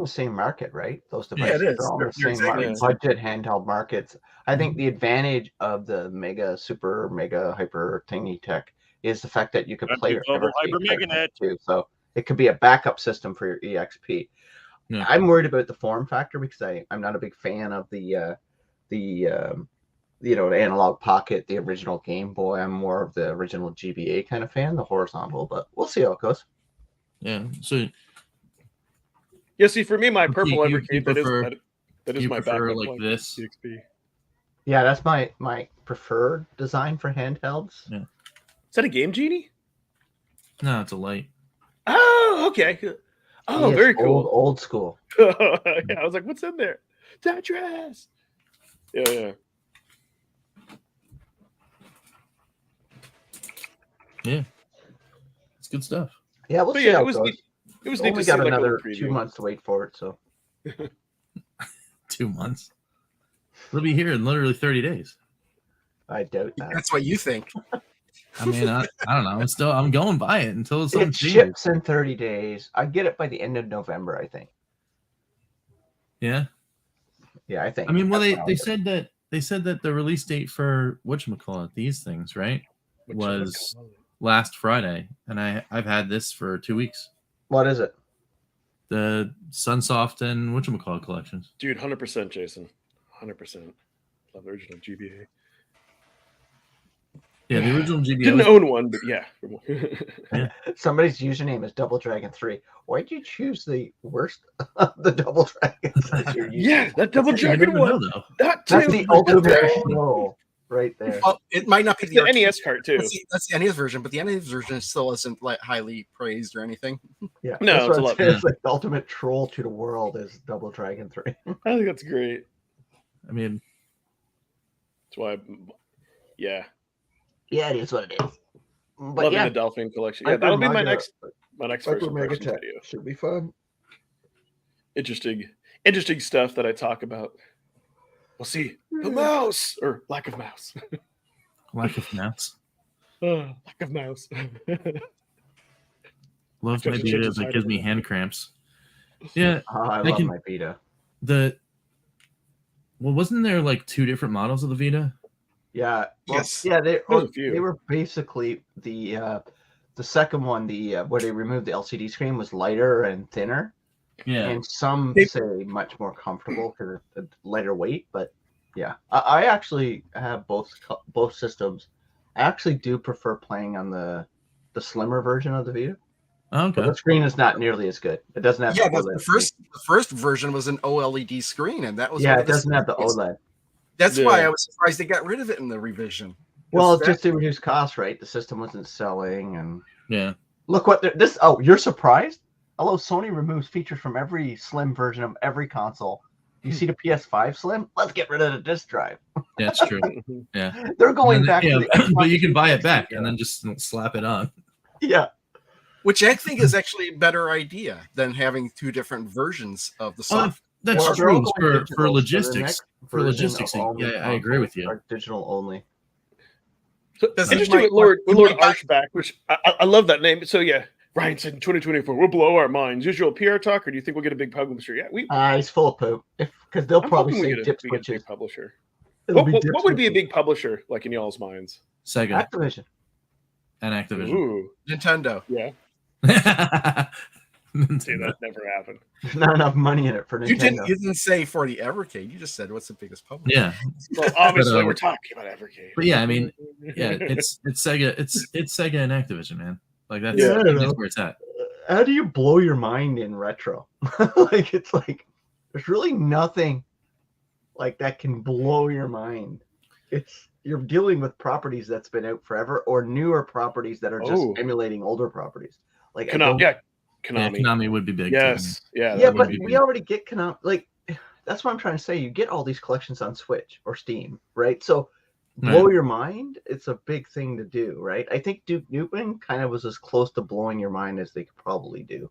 the same market, right? Those Yeah, it devices is. are all in the They're same exactly market, the same. budget handheld markets. I think the advantage of the super mega hyper thingy tech is the fact that you could play your Global Evercade Hyper card Meganet. too. So it could be a backup system for your EXP. Yeah. I'm worried about the form factor because I'm not a big fan of the analog pocket, the original Game Boy. I'm more of the original GBA kind of fan, the horizontal, but we'll see how it goes. Yeah. So yeah, see for me, my purple you Evercade that is my backup like this. EXP. Yeah, that's my preferred design for handhelds. Yeah. Is that a Game Genie? No, it's a light. Oh, okay. Oh, Yes, very cool. Old school. Yeah, I was like, what's in there? Tetris. Yeah. Yeah. It's good stuff. Yeah, we'll But see yeah, how it it was goes. neat. It was We neat to got see like a another little 2 preview. months to wait for it, so 2 months. It'll be here in literally 30 days. I doubt that. That's what you think. I mean, I don't know. I'm going by it until something It changes. ships in 30 days. I get it by the end of November, I think. Yeah. Yeah, I think. I mean, well, That's they said that the release date for whatchamacallit, these things, right, was last Friday, and I've had this for 2 weeks. What is it? The Sunsoft and whatchamacallit collections. Dude, 100%, Jason. 100%. Love the original GBA. Yeah, the original GBA. Didn't own one, but yeah. Somebody's username is Double Dragon 3. Why'd you choose the worst of the Double Dragons as your username? Yeah, that Double Dragon one. That That's too. the ultimate troll right there. Well, it might not be It's the NES cart too. That's the NES version, but the NES version still isn't like highly praised or anything. Yeah, No, that's it's a what lot it says, like the ultimate troll to the world is Double Dragon 3. I think that's great. I mean, That's why. Yeah, Yeah, it is what it is. But loving yeah, the Delphine collection. Yeah, that'll be my next first Hyper impressions Mega Tech video. should be fun. Interesting stuff that I talk about. We'll see the mouse or lack of mouse. lack of mouse. Lack of mouse. Love my Vita, but gives me hand cramps. Yeah, I love my Vita. Well, wasn't there like 2 different models of the Vita? Yeah. Well, Yes. Yeah, There's a few. they were basically the second one, where they removed the LCD screen was lighter and thinner. Yeah. And some say much more comfortable because of the lighter weight. But yeah, I actually have both systems. I actually do prefer playing on the slimmer version of the Vita. Okay. But the screen is not nearly as good. It doesn't have the first version was an OLED screen, and that was it doesn't have the OLED. That's why I was surprised they got rid of it in the revision. Well, it's just to reduce costs, right? The system wasn't selling, and Yeah. look what this. Oh, you're surprised? Hello, Sony removes features from every slim version of every console. You see the PS5 Slim? Let's get rid of the disk drive. Yeah, it's true. Yeah. They're going back to the but you can buy it back and then just slap it on. Yeah. Which I think is actually a better idea than having 2 different versions of the software. That's Well, they're true all going for digital, so the logistics. next For version logistics, of all the yeah, I agree with you. are digital only. So, Does interesting he with might- Lord he might- Archback, which I love that name. So yeah, Ryan said in 2024 we'll blow our minds. Usual PR talk, or do you think we'll get a big publisher? Yeah, He's full of poop. Because they'll I'm probably hoping say we dip get a big switches. publisher. It'll What dip would be a switches. big publisher like in y'all's minds? Sega Activision? and Activision. Ooh, Nintendo. yeah. See, that never happened. There's not enough money in it for You Nintendo. didn't say for the Evercade. You just said what's the biggest publisher. Yeah, Well, obviously But, we're talking about Evercade. but yeah, I mean, yeah, it's Sega, it's Sega and Activision, man. Like that's, Yeah, I don't that's know. where it's at. How do you blow your mind in retro? It's like there's really nothing like that can blow your mind. You're dealing with properties that's been out forever or newer properties that are just emulating older properties. Like Konami, Yeah, Konami. Konami would be big. Yes, yeah, yeah, that but would be we already get Konami. Like that's what I'm trying to say. You get all these collections on Switch or Steam, right? So blow your mind. It's a big thing to do, right? I think Duke Nukem kind of was as close to blowing your mind as they could probably do.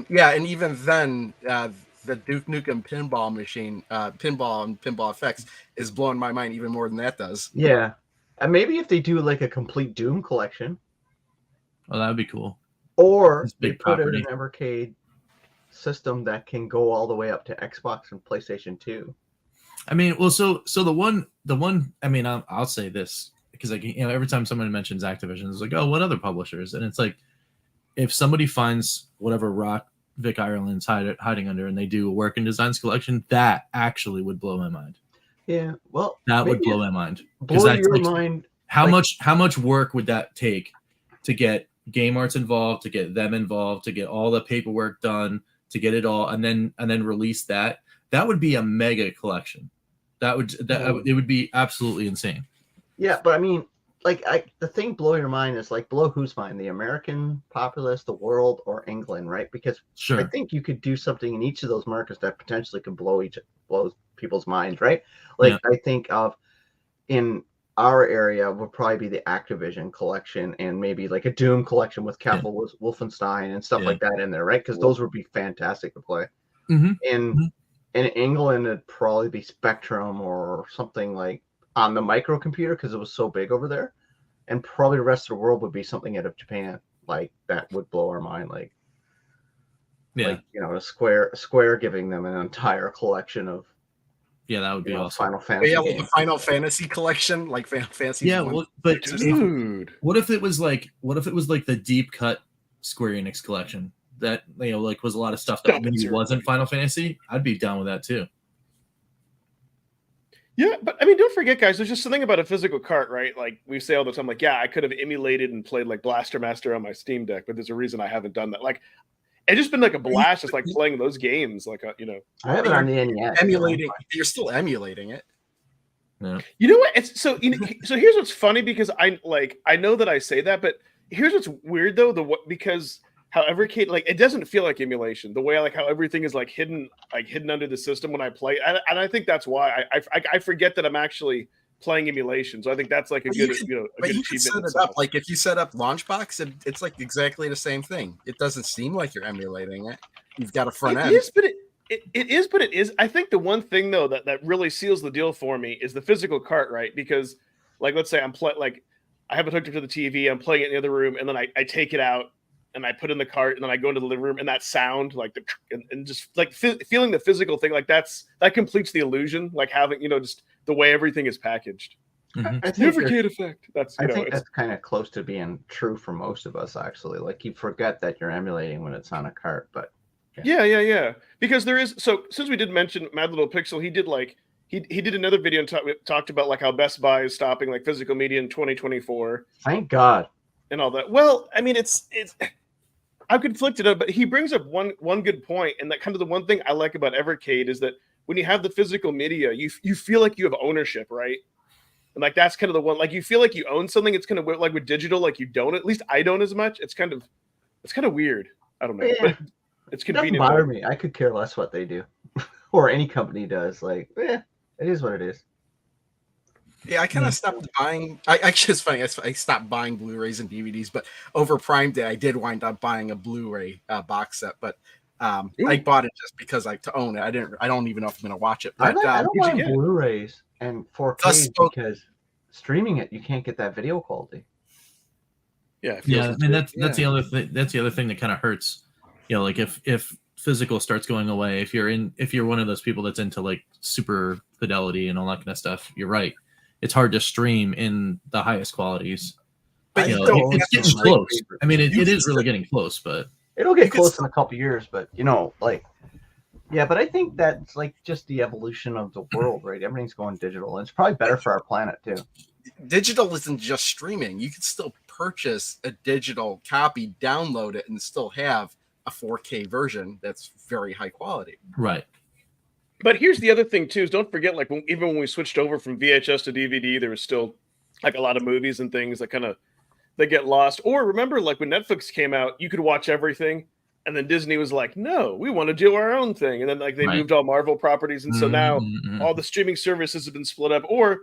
Yeah, and even then, the Duke Nukem pinball machine, pinball and pinball effects is blowing my mind even more than that does. Yeah. And maybe if they do like a complete Doom collection, Oh, that would be cool. or It's they big put out property. an Evercade system that can go all the way up to Xbox and PlayStation 2. I mean, well, so the one. I mean, I'll say this because like every time someone mentions Activision, it's like, oh, what other publishers? And it's like, if somebody finds whatever rock Vic Ireland's hiding under, and they do a work and designs collection, that actually would blow my mind. Yeah, well, That would maybe blow my mind. blow That's your like, mind. how like- much work would that take to get Game Arts involved, to get them involved, to get all the paperwork done, to get it all, and then release that? That would be a mega collection. It would be absolutely insane. Yeah, but I mean, like, the thing blow your mind is like blow whose mind? The American populace, the world, or England, right? Because I Sure. think you could do something in each of those markets that potentially could blow people's minds, right? Like, I think of in our area would probably be the Activision collection and maybe like a Doom collection with Castle Wolfenstein and stuff like that in there, right? Because those would be fantastic to play. Mm-hmm. In England, it'd probably be Spectrum or something like on the microcomputer because it was so big over there. And probably the rest of the world would be something out of Japan, like that would blow our mind. Like a Square giving them an entire collection of that would be awesome. Final Fantasy. Yeah, the Final Fantasy collection, like Final Fantasy. Yeah, well, but Dude, what if it was like the deep cut Square Enix collection that like was a lot of stuff that maybe wasn't Final Fantasy? I'd be down with that too. Yeah, but I mean, don't forget, guys, there's just something about a physical cart, right? Like we say all the time, like, yeah, I could have emulated and played like Blaster Master on my Steam Deck, but there's a reason I haven't done that. Like, it's just been like a blast, just like playing those games, like I have it on the NES. Emulating, you're still emulating it. Yeah. You know what? It's so so here's what's funny because I know that I say that, but here's what's weird though, because how Evercade, like, it doesn't feel like emulation. The way like how everything is like hidden under the system when I play, and I think that's why I forget that I'm actually playing emulation. So I think that's like a good But you can set it up like if you set up Launchbox, it's like exactly the same thing. It doesn't seem like you're emulating it. You've got a front end. It is. I think the one thing though that really seals the deal for me is the physical cart, right? Because like let's say I have it hooked up to the TV, I'm playing it in the other room, and then I take it out and I put in the cart, and then I go into the living room, and that sound, like and just like feeling the physical thing, like that completes the illusion, like having just the way everything is packaged. Mm-hmm. I think Evercade effect. I think that's kind of close to being true for most of us, actually. Like you forget that you're emulating when it's on a cart, but yeah. Because there is since we did mention Mad Little Pixel, he did he did another video and talked about like how Best Buy is stopping like physical media in 2024. Thank God. And all that. Well, I mean, it's I'm conflicted, but he brings up one good point, and that kind of the one thing I like about Evercade is that when you have the physical media, you feel like you have ownership, right? And like that's kind of the one, like you feel like you own something. It's kind of weird, like with digital, like you don't. At least I don't as much. It's kind of weird. I don't know, but it's convenient. It doesn't bother me. I could care less what they do, or any company does. Like, it is what it is. Yeah, I kind of stopped buying. Actually, it's funny. I stopped buying Blu-rays and DVDs, but over Prime Day, I did wind up buying a Blu-ray box set. But I bought it just because to own it. I don't even know if I'm going to watch it. But I don't mind Blu-rays and 4K because streaming it, you can't get that video quality. Yeah, I mean that's the other thing. That's the other thing that kind of hurts. Like if physical starts going away, if you're one of those people that's into like super fidelity and all that kind of stuff, you're right. It's hard to stream in the highest qualities. But it's getting close. I mean, it is really getting close, but it'll get close in a couple years. But but I think that's like just the evolution of the world, right? Everything's going digital, and it's probably better for our planet too. Digital isn't just streaming. You can still purchase a digital copy, download it, and still have a 4K version that's very high quality. Right. But here's the other thing too: is don't forget, like even when we switched over from VHS to DVD, there was still like a lot of movies and things that they get lost. Or remember, like when Netflix came out, you could watch everything, and then Disney was like, "No, we want to do our own thing," and then like they moved all Marvel properties, and so now all the streaming services have been split up. Or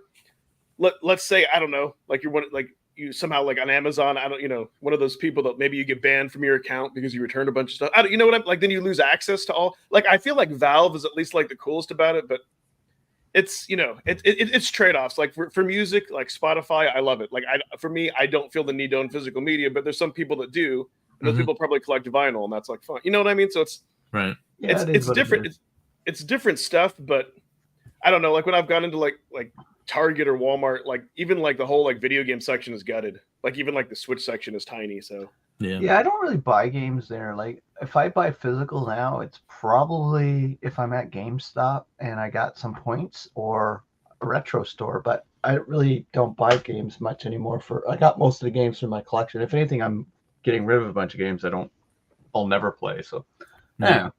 let's say I don't know, like you're one like you somehow like on Amazon, I don't, one of those people that maybe you get banned from your account because you returned a bunch of stuff. I don't, you know what I'm like? Then you lose access to all. Like I feel like Valve is at least like the coolest about it, but it's it's trade offs. Like for music, like Spotify, I love it. Like for me, I don't feel the need to own physical media, but there's some people that do. And those people probably collect vinyl, and that's like fun. You know what I mean? So it's right. Yeah, it's different. It's different stuff, but I don't know. Like when I've gone into like Target or Walmart, like even like the whole like video game section is gutted. Like even like the Switch section is tiny. So yeah, I don't really buy games there. Like if I buy physical now, it's probably if I'm at GameStop and I got some points or a retro store. But I really don't buy games much anymore. I got most of the games from my collection. If anything, I'm getting rid of a bunch of games I'll never play. So yeah.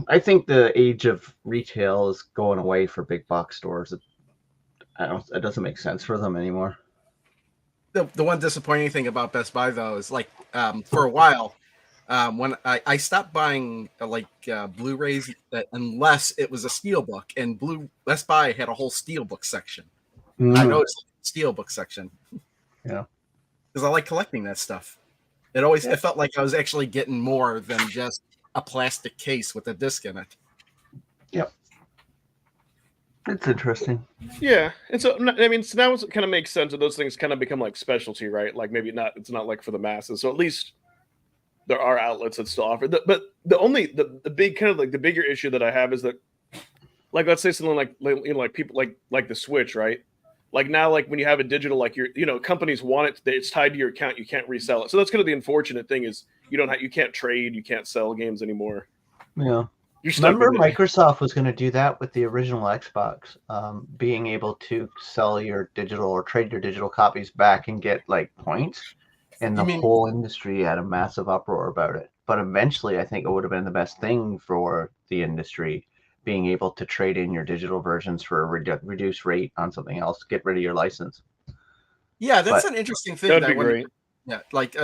I think the age of retail is going away for big box stores. It doesn't make sense for them anymore. The one disappointing thing about Best Buy though is like for a while when I stopped buying Blu-rays unless it was a steelbook, and Best Buy had a whole steelbook section. I noticed steelbook section. Yeah. Because I like collecting that stuff. It felt like I was actually getting more than just a plastic case with a disc in it. Yep. It's interesting. Yeah. And so, I mean, so now it kind of makes sense that those things kind of become like specialty, right? Like maybe it's not like for the masses. So at least there are outlets that still offer that. But the big kind of like the bigger issue that I have is that, like, let's say something like people like the Switch, right? Like now, like when you have a digital, like companies want it, it's tied to your account. You can't resell it. So that's kind of the unfortunate thing is you can't trade, you can't sell games anymore. Yeah. Remember Microsoft was going to do that with the original Xbox, being able to sell your digital or trade your digital copies back and get like points. And the whole industry had a massive uproar about it. But eventually, I think it would have been the best thing for the industry, being able to trade in your digital versions for a reduced rate on something else, get rid of your license. Yeah, that's an interesting thing. That'd be great. Yeah, like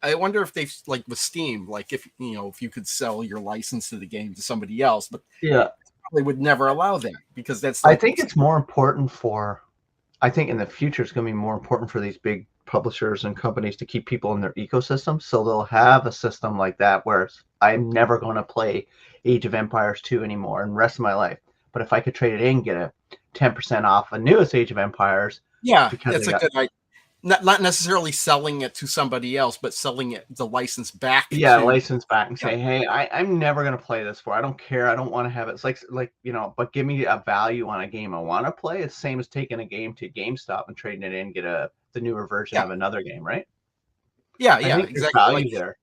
I wonder if they like with Steam, like if you could sell your license to the game to somebody else, but yeah, they would never allow that because that's. I think it's more important I think in the future it's going to be more important for these big publishers and companies to keep people in their ecosystem. So they'll have a system like that where I'm never going to play Age of Empires 2 anymore in the rest of my life. But if I could trade it in, get a 10% off a newest Age of Empires. Yeah, that's a good idea. Not necessarily selling it to somebody else, but selling the license back. Yeah, license back and say, hey, I'm never going to play this for. I don't care. I don't want to have it. It's like but give me a value on a game I want to play. It's the same as taking a game to GameStop and trading it in, get the newer version of another game, right? Yeah, exactly. Value there.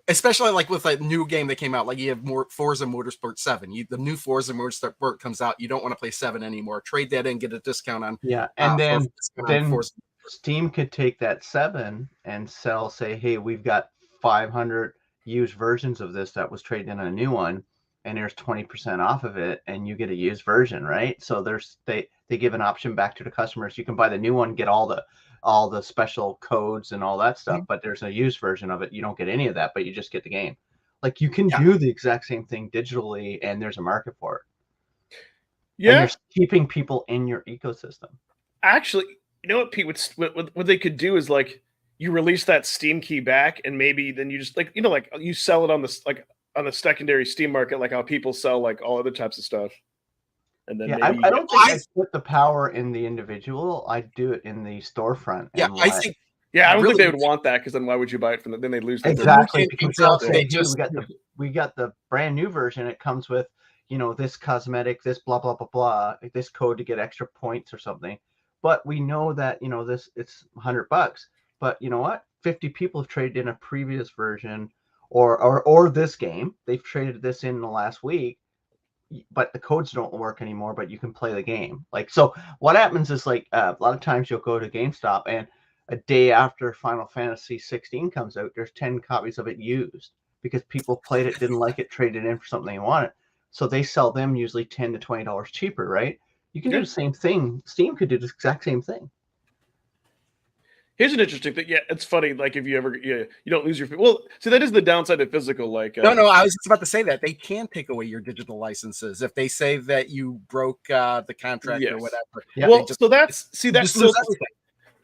Especially like with a new game that came out, like you have more Forza Motorsport 7. The new Forza Motorsport comes out, you don't want to play 7 anymore. Trade that in, get a discount on. Yeah, and then Steam could take that 7 and sell, say, hey, we've got 500 used versions of this that was traded in a new one, and there's 20% off of it, and you get a used version, right? So they give an option back to the customers. You can buy the new one, get all the special codes and all that stuff, but there's a used version of it. You don't get any of that, but you just get the game. Like you can do the exact same thing digitally, and there's a market for it. Yeah, and you're keeping people in your ecosystem. Actually, you know what, Pete? What they could do is like you release that Steam key back, and maybe then you just like you sell it on the secondary Steam market, like how people sell like all other types of stuff. And then I don't think I put the power in the individual. I do it in the storefront. Yeah, I think. Yeah, I don't think they would want that because then why would you buy it from them? Then they'd lose. Exactly. Because they'll say, hey, we got the brand new version. It comes with this cosmetic, this blah blah blah blah, this code to get extra points or something. But we know that this it's $100. But you know what? 50 people have traded in a previous version or this game. They've traded this in the last week, but the codes don't work anymore. But you can play the game. Like so, what happens is like a lot of times you'll go to GameStop and a day after Final Fantasy 16 comes out, there's 10 copies of it used because people played it, didn't like it, traded in for something they wanted. So they sell them usually $10 to $20 cheaper, right? You can do the same thing. Steam could do the exact same thing. Here's an interesting thing. Yeah, it's funny. Like if you ever, you don't lose your. Well, see, that is the downside of physical. Like no, I was just about to say that they can take away your digital licenses if they say that you broke the contract or whatever. Yeah. Well, so that's still.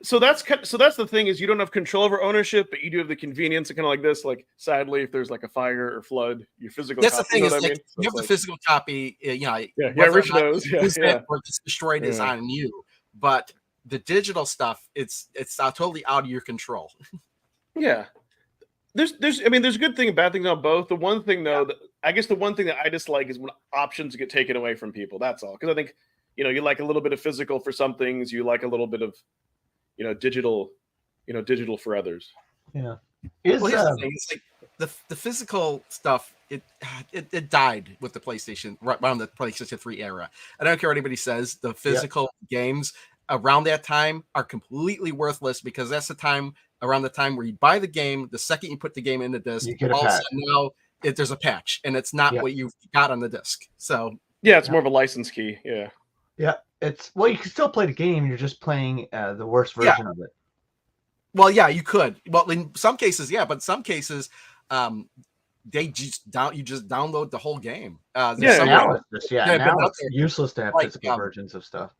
so that's the thing is you don't have control over ownership, but you do have the convenience of kind of like this. Like, sadly, if there's like a fire or flood, your physical That's copy, the thing you is know what I like mean? So you have it's the like, physical copy. yeah, whether or Rich not knows. you Yeah, use yeah, it or it's destroyed is yeah. on you. But the digital stuff, it's totally out of your control. Yeah. There's I mean, there's good thing and bad things on both. The one thing though, I guess the one thing that I dislike is when options get taken away from people. That's all. Because I think, you like a little bit of physical for some things, you like a little bit of, digital, digital for others. Yeah. Well, here's the thing: it's like the physical stuff. It died with the PlayStation right around the PlayStation 3 era. I don't care what anybody says. The physical games around that time are completely worthless because that's around the time where you buy the game. The second you put the game in the disc, You get a all of a patch. sudden now there's a patch, and it's not what you got on the disc. So yeah, it's more of a license key. Yeah. Yeah. You can still play the game. You're just playing the worst version of it. Well, yeah, you could. Well, in some cases, yeah, but in some cases, you just download the whole game. Now it's useless to have physical versions of stuff.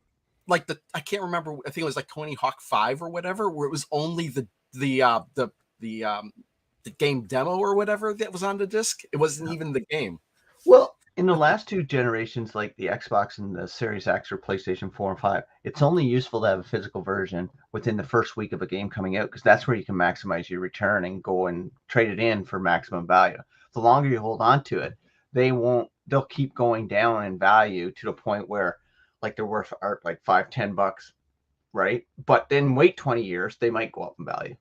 Like I can't remember. I think it was like Tony Hawk 5 or whatever, where it was only the game demo or whatever that was on the disc. It wasn't even the game. Well, in the last two generations, like the Xbox and the Series X or PlayStation 4 and 5, it's only useful to have a physical version within the first week of a game coming out because that's where you can maximize your return and go and trade it in for maximum value. The longer you hold on to it, they'll keep going down in value to the point where like they're worth like $5-10, right? But then wait 20 years, they might go up in value.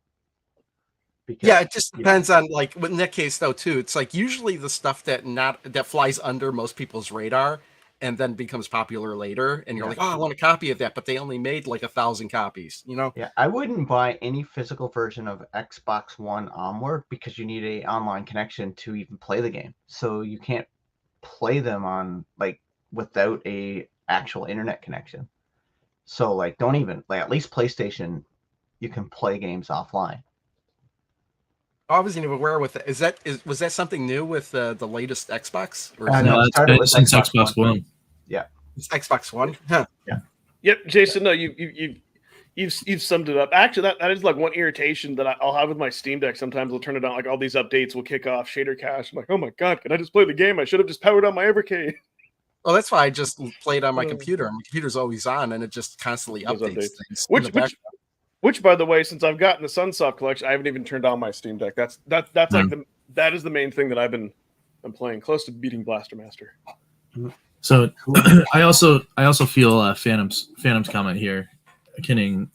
Because, it just depends on like in that case though too. It's like usually the stuff that flies under most people's radar and then becomes popular later, and you're like, oh, I want a copy of that, but they only made like 1,000 copies. Yeah, I wouldn't buy any physical version of Xbox One onward because you need an online connection to even play the game. So you can't play them on like without a actual internet connection. So like don't even like at least PlayStation, you can play games offline. I wasn't even aware with it. Was that something new with the latest Xbox? Or no, it started with since Xbox One. Yeah, it's Xbox One. Huh. Yeah. Yep, Jason. No, you've summed it up. Actually, that is like one irritation that I'll have with my Steam Deck. Sometimes I'll turn it on, like all these updates will kick off shader cache. I'm like, oh my god, can I just play the game? I should have just powered on my Evercade. Well, that's why I just played on my computer. My computer's always on, and it just constantly updates things. Which, by the way, since I've gotten the Sunsoft collection, I haven't even turned on my Steam Deck. That's like that is the main thing that I'm playing, close to beating Blaster Master. So I also feel Phantom's comment here, akin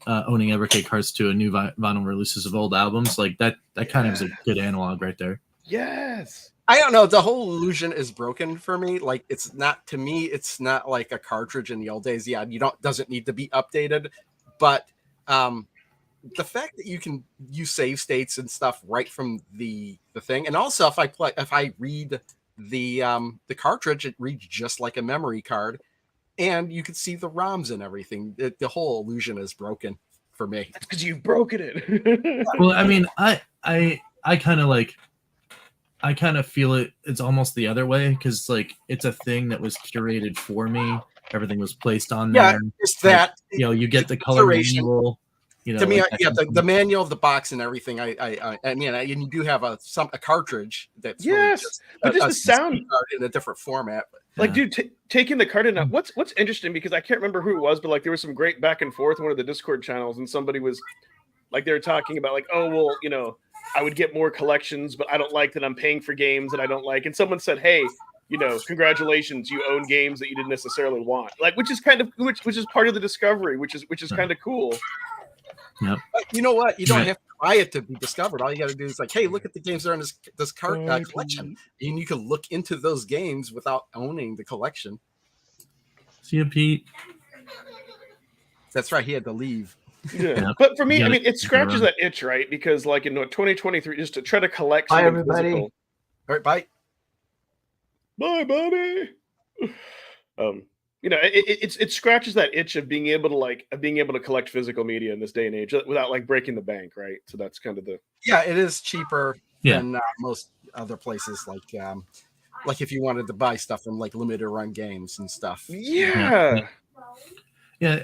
owning Evercade cards to a new vinyl releases of old albums, like that kind of is a good analog right there. Yes. I don't know. The whole illusion is broken for me. Like it's not like a cartridge in the old days. Yeah, doesn't need to be updated, but the fact that you can use save states and stuff right from the thing, and also if I read the cartridge, it reads just like a memory card, and you can see the ROMs and everything. The whole illusion is broken for me. That's because you've broken it. Well, I mean, I kind of feel it's almost the other way because like it's a thing that was curated for me. Everything was placed on there. Yeah, it's that. Like, you get the color manual. To me, the manual of the box and everything. I mean, and you do have a cartridge that's but just the sound card in a different format. Like, dude, taking the card in. What's interesting, because I can't remember who it was, but like there was some great back and forth in one of the Discord channels, and somebody was like, they were talking about like, oh well, I would get more collections, but I don't like that I'm paying for games that I don't like. And someone said, hey, congratulations, you own games that you didn't necessarily want. Like, which is kind of which is part of the discovery, which is kind of cool. Yep. But you know what? You don't have to buy it to be discovered. All you got to do is like, hey, look at the games that are in this card collection, and you can look into those games without owning the collection. See you, Pete. That's right. He had to leave. Yeah, but for me, I mean, it scratches that itch, right? Because like in 2023, just to try to collect. Bye, everybody. Physical. All right, bye. Bye, buddy. It scratches that itch of being able to collect physical media in this day and age without like breaking the bank, right? So that's kind of the. Yeah, it is cheaper than most other places. Like if you wanted to buy stuff from like limited run games and stuff. Yeah. Yeah.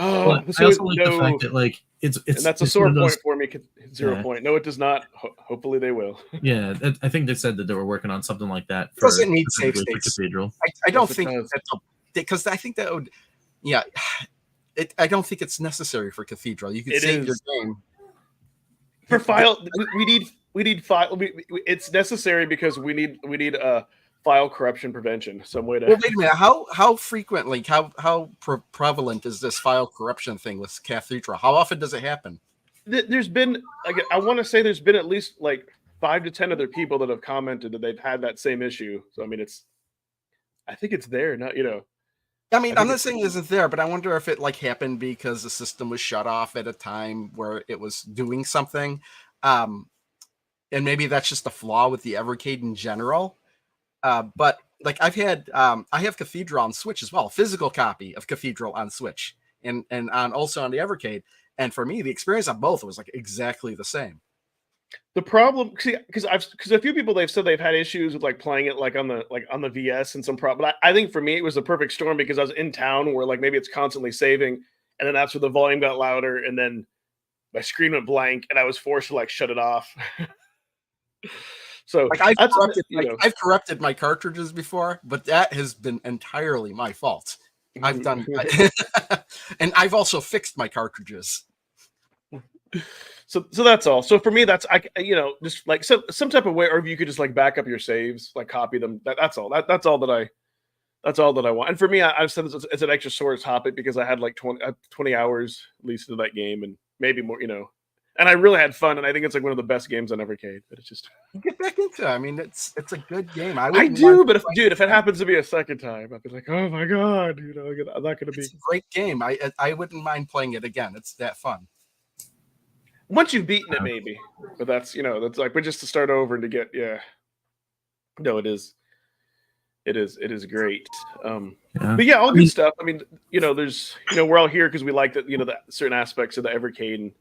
Oh, I also like the fact that like it's and that's a it's sore one of those, point for me. 0 point. No, it does not. Hopefully they will. yeah. I think they said that they were working on something like that It doesn't need save specifically for states. Cathedral. I don't Yes, it think does. that's because I think that would, yeah. I don't think it's necessary for Cathedral. You could It save your is. game. For file, we need file. It's necessary because we need file corruption prevention. Some way to. Well, wait a minute. How frequently, how prevalent is this file corruption thing with Cathedral? How often does it happen? There's been like I want to say there's been at least like 5 to 10 other people that have commented that they've had that same issue. So I mean, I think it's there. Not I mean, I I'm think not saying it isn't there, but I wonder if it like happened because the system was shut off at a time where it was doing something, and maybe that's just a flaw with the Evercade in general. But like I have Cathedral on Switch as well, a physical copy of Cathedral on Switch, and also on the Evercade. And for me, the experience on both was like exactly the same. The problem, because a few people they've said they've had issues with like playing it like on the VS and some problem. But I think for me it was the perfect storm because I was in town where like maybe it's constantly saving, and then that's where the volume got louder, and then my screen went blank, and I was forced to like shut it off. So like I've corrupted my cartridges before, but that has been entirely my fault. I've done, and I've also fixed my cartridges. So that's all. So for me, that's just like some type of way, or if you could just like back up your saves, like copy them. That's all. That's all that I want. And for me, I've said it's an extra sore topic because I had like 20 hours at least into that game and maybe more. And I really had fun, and I think it's like one of the best games on Evercade. But it's just get back into it. I mean, it's a good game. I do, but if it happens to be a second time, I'd be like, oh my god, I'm not going to be. It's a great game. I wouldn't mind playing it again. It's that fun. Once you've beaten it, maybe, but that's like, but just to start over and to get, no, it is great. But yeah, all good stuff. I mean, there's, we're all here because we like that, the certain aspects of the Evercade and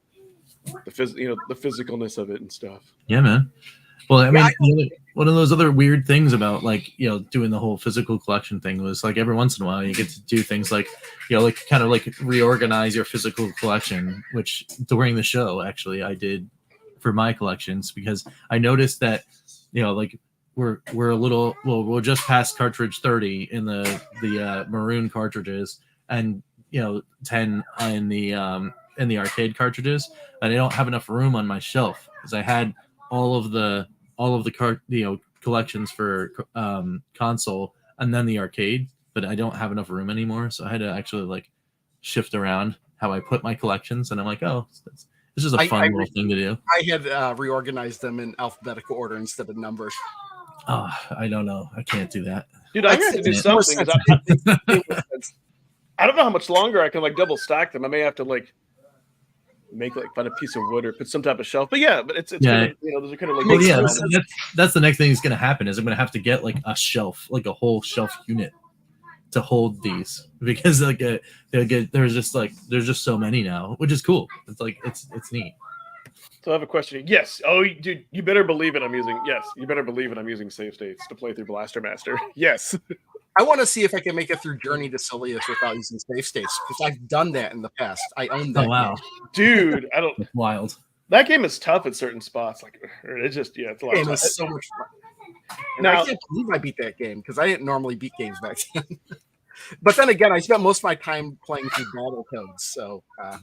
the physicalness of it and stuff. Yeah, man. Well, I mean, one of those other weird things about like doing the whole physical collection thing was like every once in a while you get to do things like like kind of like reorganize your physical collection, which during the show actually I did for my collections because I noticed that like we're a little we're just past cartridge 30 in the maroon cartridges and 10 in the arcade cartridges, and I don't have enough room on my shelf because I had all of the collections for console and then the arcade, but I don't have enough room anymore, so I had to actually like shift around how I put my collections, and I'm like, oh, it's just a fun little thing to do. I had reorganized them in alphabetical order instead of numbers. Oh, I don't know. I can't do that. Dude, I have to do something. I don't know how much longer I can like double stack them. I may have to like make like find a piece of wood or put some type of shelf. But yeah, but it's yeah. Kind of, those are kind of like that's the next thing that's going to happen is I'm going to have to get like a shelf, like a whole shelf unit to hold these because like there's just so many now, which is cool. It's like it's neat. So I have a question. Yes. Oh, dude, you better believe it. You better believe it. I'm using save states to play through Blaster Master. Yes. I want to see if I can make it through Journey to Silius without using save states because I've done that in the past. I own that. Oh wow, game. Dude, I don't. That's wild. That game is tough at certain spots. Like it's just it's a lot. It was so much fun. And now, I can't believe I beat that game because I didn't normally beat games back then. But then again, I spent most of my time playing through Battletoads, so I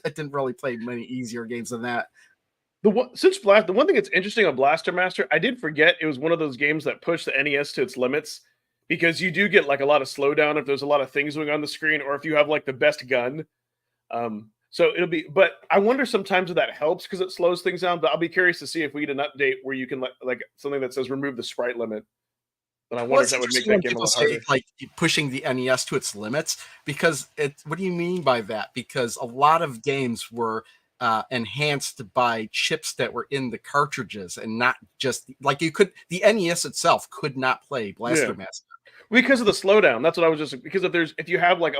didn't really play many easier games than that. The one thing that's interesting on Blaster Master, I did forget it was one of those games that pushed the NES to its limits because you do get like a lot of slowdown if there's a lot of things going on the screen or if you have like the best gun. So it'll be, but I wonder sometimes if that helps because it slows things down. But I'll be curious to see if we get an update where you can like something that says remove the sprite limit. And I wonder if that would make that game a lot harder. Like pushing the NES to its limits because what do you mean by that? Because a lot of games were enhanced by chips that were in the cartridges and not just like the NES itself could not play Blaster Master because of the slowdown. That's what I was just because if you have like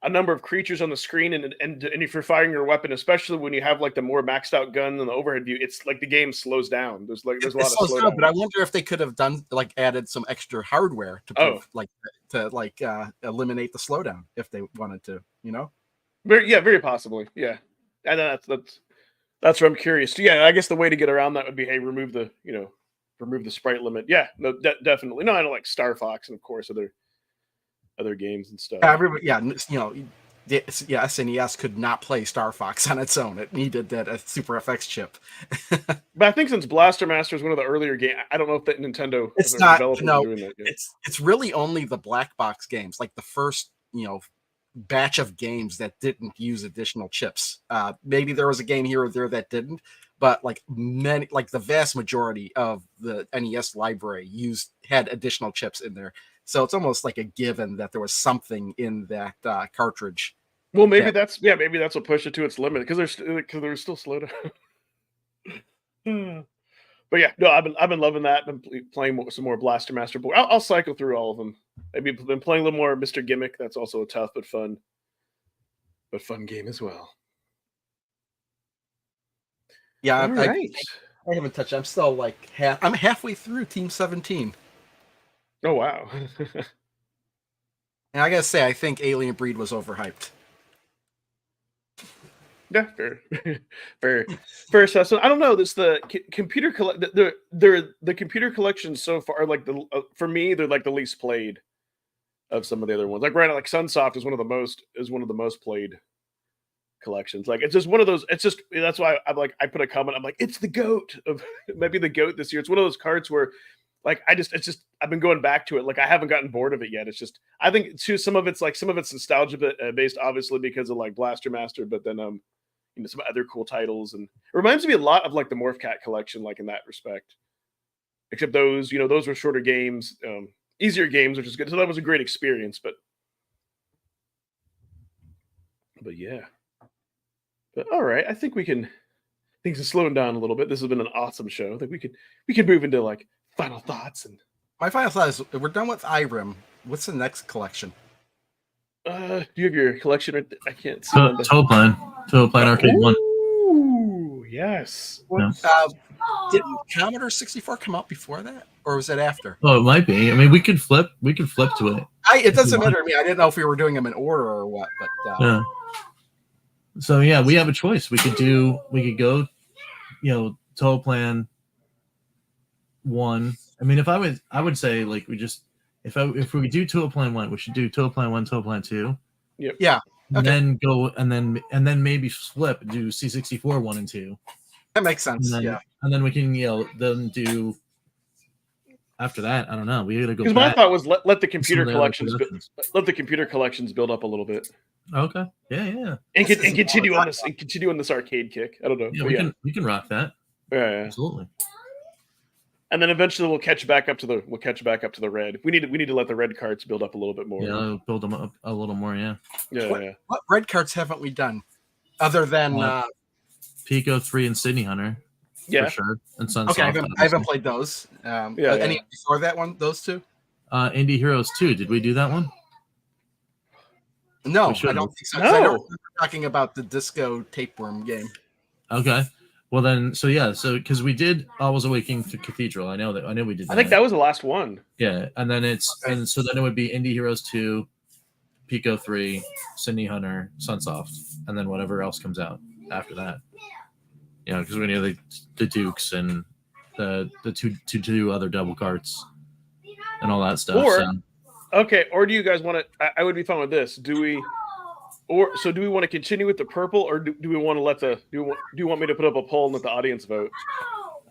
a number of creatures on the screen and if you're firing your weapon, especially when you have like the more maxed out gun and the overhead view, it's like the game slows down. There's a lot of slowdown. But I wonder if they could have done like added some extra hardware to eliminate the slowdown if they wanted to, Very possibly. Yeah, and that's what I'm curious. Yeah, I guess the way to get around that would be, hey, remove the sprite limit. Yeah, no, definitely. No, I don't like Star Fox and of course other games and stuff. Everybody, SNES could not play Star Fox on its own. It needed that Super FX chip. But I think since Blaster Master is one of the earlier games, I don't know if that Nintendo It's not. developers No, are doing that yet. it's really only the black box games, like the first batch of games that didn't use additional chips. Maybe there was a game here or there that didn't, but like the vast majority of the NES library had additional chips in there. So it's almost like a given that there was something in that cartridge. Well, maybe that's what pushed it to its limit because they're still slow down. But yeah, no, I've been loving that. Been playing some more Blaster Master. I'll cycle through all of them. Maybe been playing a little more Mr. Gimmick. That's also a tough but fun game as well. Yeah, all right. I haven't touched. I'm still like I'm halfway through Team 17. Oh wow. And I gotta say, I think Alien Breed was overhyped. Yeah, fair assessment. I don't know. This the computer the computer collections so far, like for me, they're like the least played of some of the other ones. Like granted, like Sunsoft is one of the most played collections. Like it's just one of those. It's just that's why I'm like I put a comment. I'm like it's the GOAT of maybe the GOAT this year. It's one of those cards where like I've been going back to it. Like I haven't gotten bored of it yet. It's just I think too some of it's nostalgia based, obviously because of like Blaster Master, but then some other cool titles, and it reminds me a lot of like the Morph Cat collection, like in that respect. Except those were shorter games, easier games, which is good. So that was a great experience, but yeah. But all right, I think things are slowing down a little bit. This has been an awesome show. I think we can move into like final thoughts. And my final thought is we're done with Irem. What's the next collection? Do you have your collection? I can't see. Total Plan Arcade 1. Ooh, yes. Didn't Commodore 64 come out before that, or was it after? Oh, it might be. I mean, we could flip to it. It doesn't matter to me. I didn't know if we were doing them in order or what, but yeah. So yeah, we have a choice. We could go, Total Plan 1. I mean, I would say like if we do Total Plan 1, we should do Total Plan 1, Total Plan 2. Yep. Yeah. And then go and then maybe flip, do C64 1 and 2. That makes sense. And then we can then do after that. I don't know. We gotta go. Because my thought was let the computer collections build up a little bit. Okay. Yeah. And continue on this arcade kick. I don't know. Yeah, we can rock that. Yeah. Absolutely. And then eventually we'll catch back up to the red. We need to let the red carts build up a little bit more. Yeah, I'll build them up a little more. Yeah. Yeah. What red carts haven't we done, other than Pico 3 and Sydney Hunter? Yeah, for sure. And Sunsoft. Okay, I haven't played those. Any before that one? Those two? Indie Heroes 2. Did we do that one? No, I don't think so. No. I don't remember talking about the Disco Tapeworm game. Okay. Well then, because we did Always Awakening to Cathedral. I know we did that. I think that was the last one. Yeah, and then then it would be Indie Heroes 2, Pico 3, Sydney Hunter, Sunsoft, and then whatever else comes out after that. Because we need the Dukes and the two other double carts and all that stuff. Or do you guys want to? I would be fine with this. Do we want to continue with the purple, or do we want to do you want me to put up a poll and let the audience vote?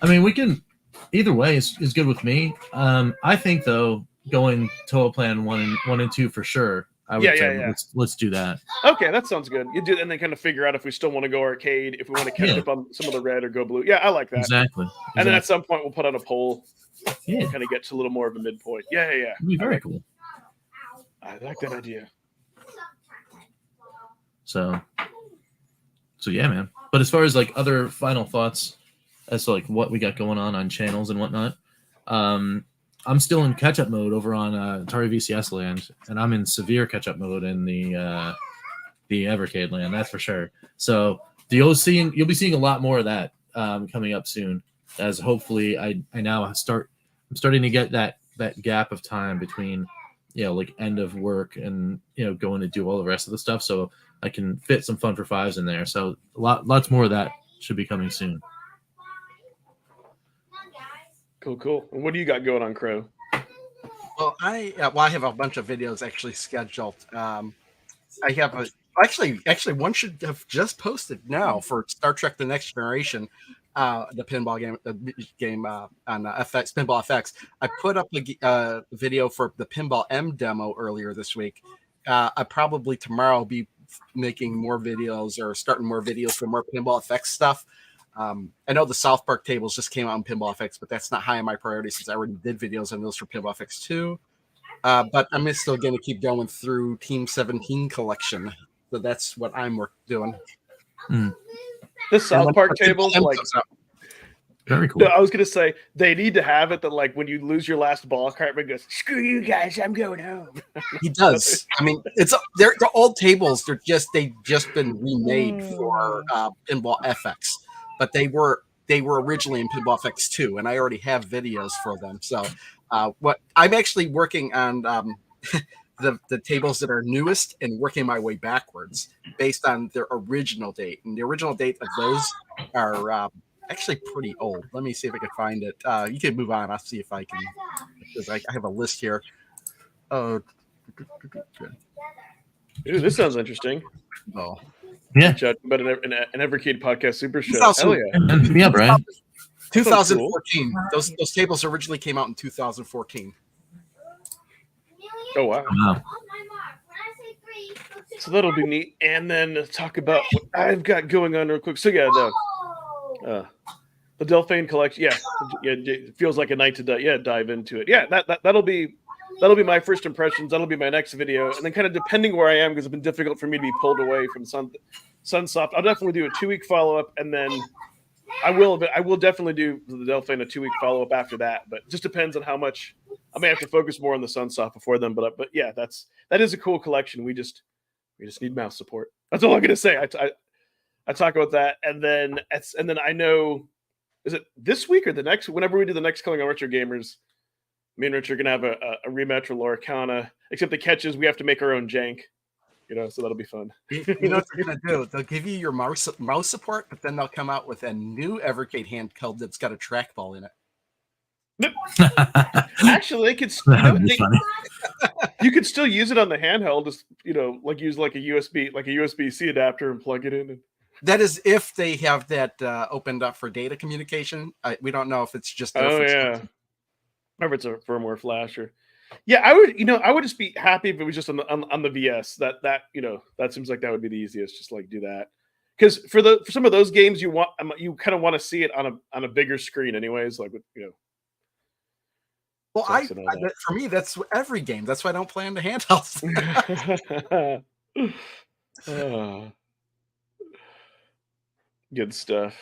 I mean, we can. Either way is good with me. I think though, going Total Plan 1 and 2 for sure. I would say let's do that. Okay, that sounds good. You do, and then kind of figure out if we still want to go arcade, if we want to catch up on some of the red or go blue. Yeah, I like that. Exactly. And then at some point we'll put on a poll. Yeah, kind of get to a little more of a midpoint. Yeah. It'd be very cool. I like that idea. So yeah, man. But as far as like other final thoughts as to like what we got going on channels and whatnot, I'm still in catch-up mode over on Atari VCS land, and I'm in severe catch-up mode in the Evercade land. That's for sure. So you'll be seeing a lot more of that coming up soon. As hopefully I'm starting to get that gap of time between like end of work and going to do all the rest of the stuff. So I can fit some Fun for Fives in there. So lots more of that should be coming soon. Cool. And what do you got going on, Crow? Well, I have a bunch of videos actually scheduled. I have actually one should have just posted now for Star Trek: The Next Generation, the pinball game on FX Pinball FX. I put up a video for the Pinball M demo earlier this week. I probably tomorrow will be making more videos or starting more videos for more Pinball FX stuff. I know the South Park tables just came out in Pinball FX, but that's not high on my priority since I already did videos on those for Pinball FX 2. But I'm still going to keep going through Team 17 collection. So that's what I'm doing. The South Park tables, like, very cool. No, I was going to say they need to have it that, like, when you lose your last ball, Cartman goes, "Screw you guys, I'm going home." He does. I mean, they're old tables. They've just been remade for Pinball FX, but they were originally in Pinball FX 2, and I already have videos for them. So, what I'm actually working on the tables that are newest and working my way backwards based on their original date, and the original date of those are actually pretty old. Let me see if I can find it. You can move on. I'll see if I can, because I have a list here. Oh, Ooh, this sounds interesting. oh, yeah. Chat about an Evercade podcast super show. Also, Hell yeah. Yeah, Brian. 2014. Those tables originally came out in 2014. Oh wow. Wow. So that'll be neat. And then talk about what I've got going on real quick. So yeah, the Delphine collection. Yeah, it feels like a night to dive into it. Yeah, that'll be my first impressions. That'll be my next video. And then kind of depending where I am, because it's been difficult for me to be pulled away from Sunsoft, I'll definitely do a 2-week follow-up, and then I will definitely do the Delphine a 2-week follow-up after that. But it just depends on how much I may have to focus more on the Sunsoft before then. But yeah, that is a cool collection. We just need mouse support. That's all I'm gonna say. I talk about that, and then I know, is it this week or the next? Whenever we do the next Killing on Retro Gamers, me and Rich are gonna have a rematch with Loricana. Except the catch is we have to make our own jank, so that'll be fun. You know what they're gonna do? They'll give you your mouse support, but then they'll come out with a new Evercade handheld that's got a trackball in it. Actually, they could. You could still use it on the handheld. Just like use like a USB-C adapter and plug it in. That is if they have that opened up for data communication. We don't know if it's just. Oh yeah. Or if it's a firmware flash or. Yeah, I would just be happy if it was just on the VS. That seems like that would be the easiest. Just like do that, because for some of those games you kind of want to see it on a bigger screen, anyways. Like Well, for me, that's every game. That's why I don't play on the handhelds. Good stuff.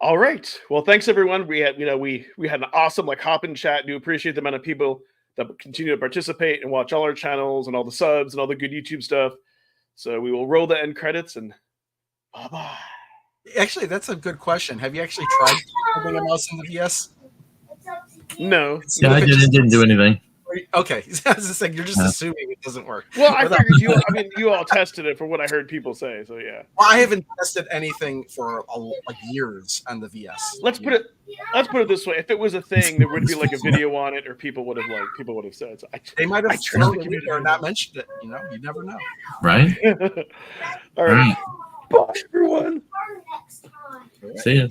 All right. Well, thanks everyone. We had an awesome hop in chat. Do appreciate the amount of people that continue to participate and watch all our channels and all the subs and all the good YouTube stuff. So we will roll the end credits and bye-bye. Actually, that's a good question. Have you actually tried putting a mouse in the VS? No. Yeah, I didn't do anything. Okay, I was just saying, you're just assuming it doesn't work. Well, I figured you all tested it from what I heard people say. So yeah. Well, I haven't tested anything for years on the VS. Let's put it this way: if it was a thing, there would be like a video on it, or people would have said. So they might have thrown it or not mentioned it. You never know. Right. All right. Bye, everyone. See ya.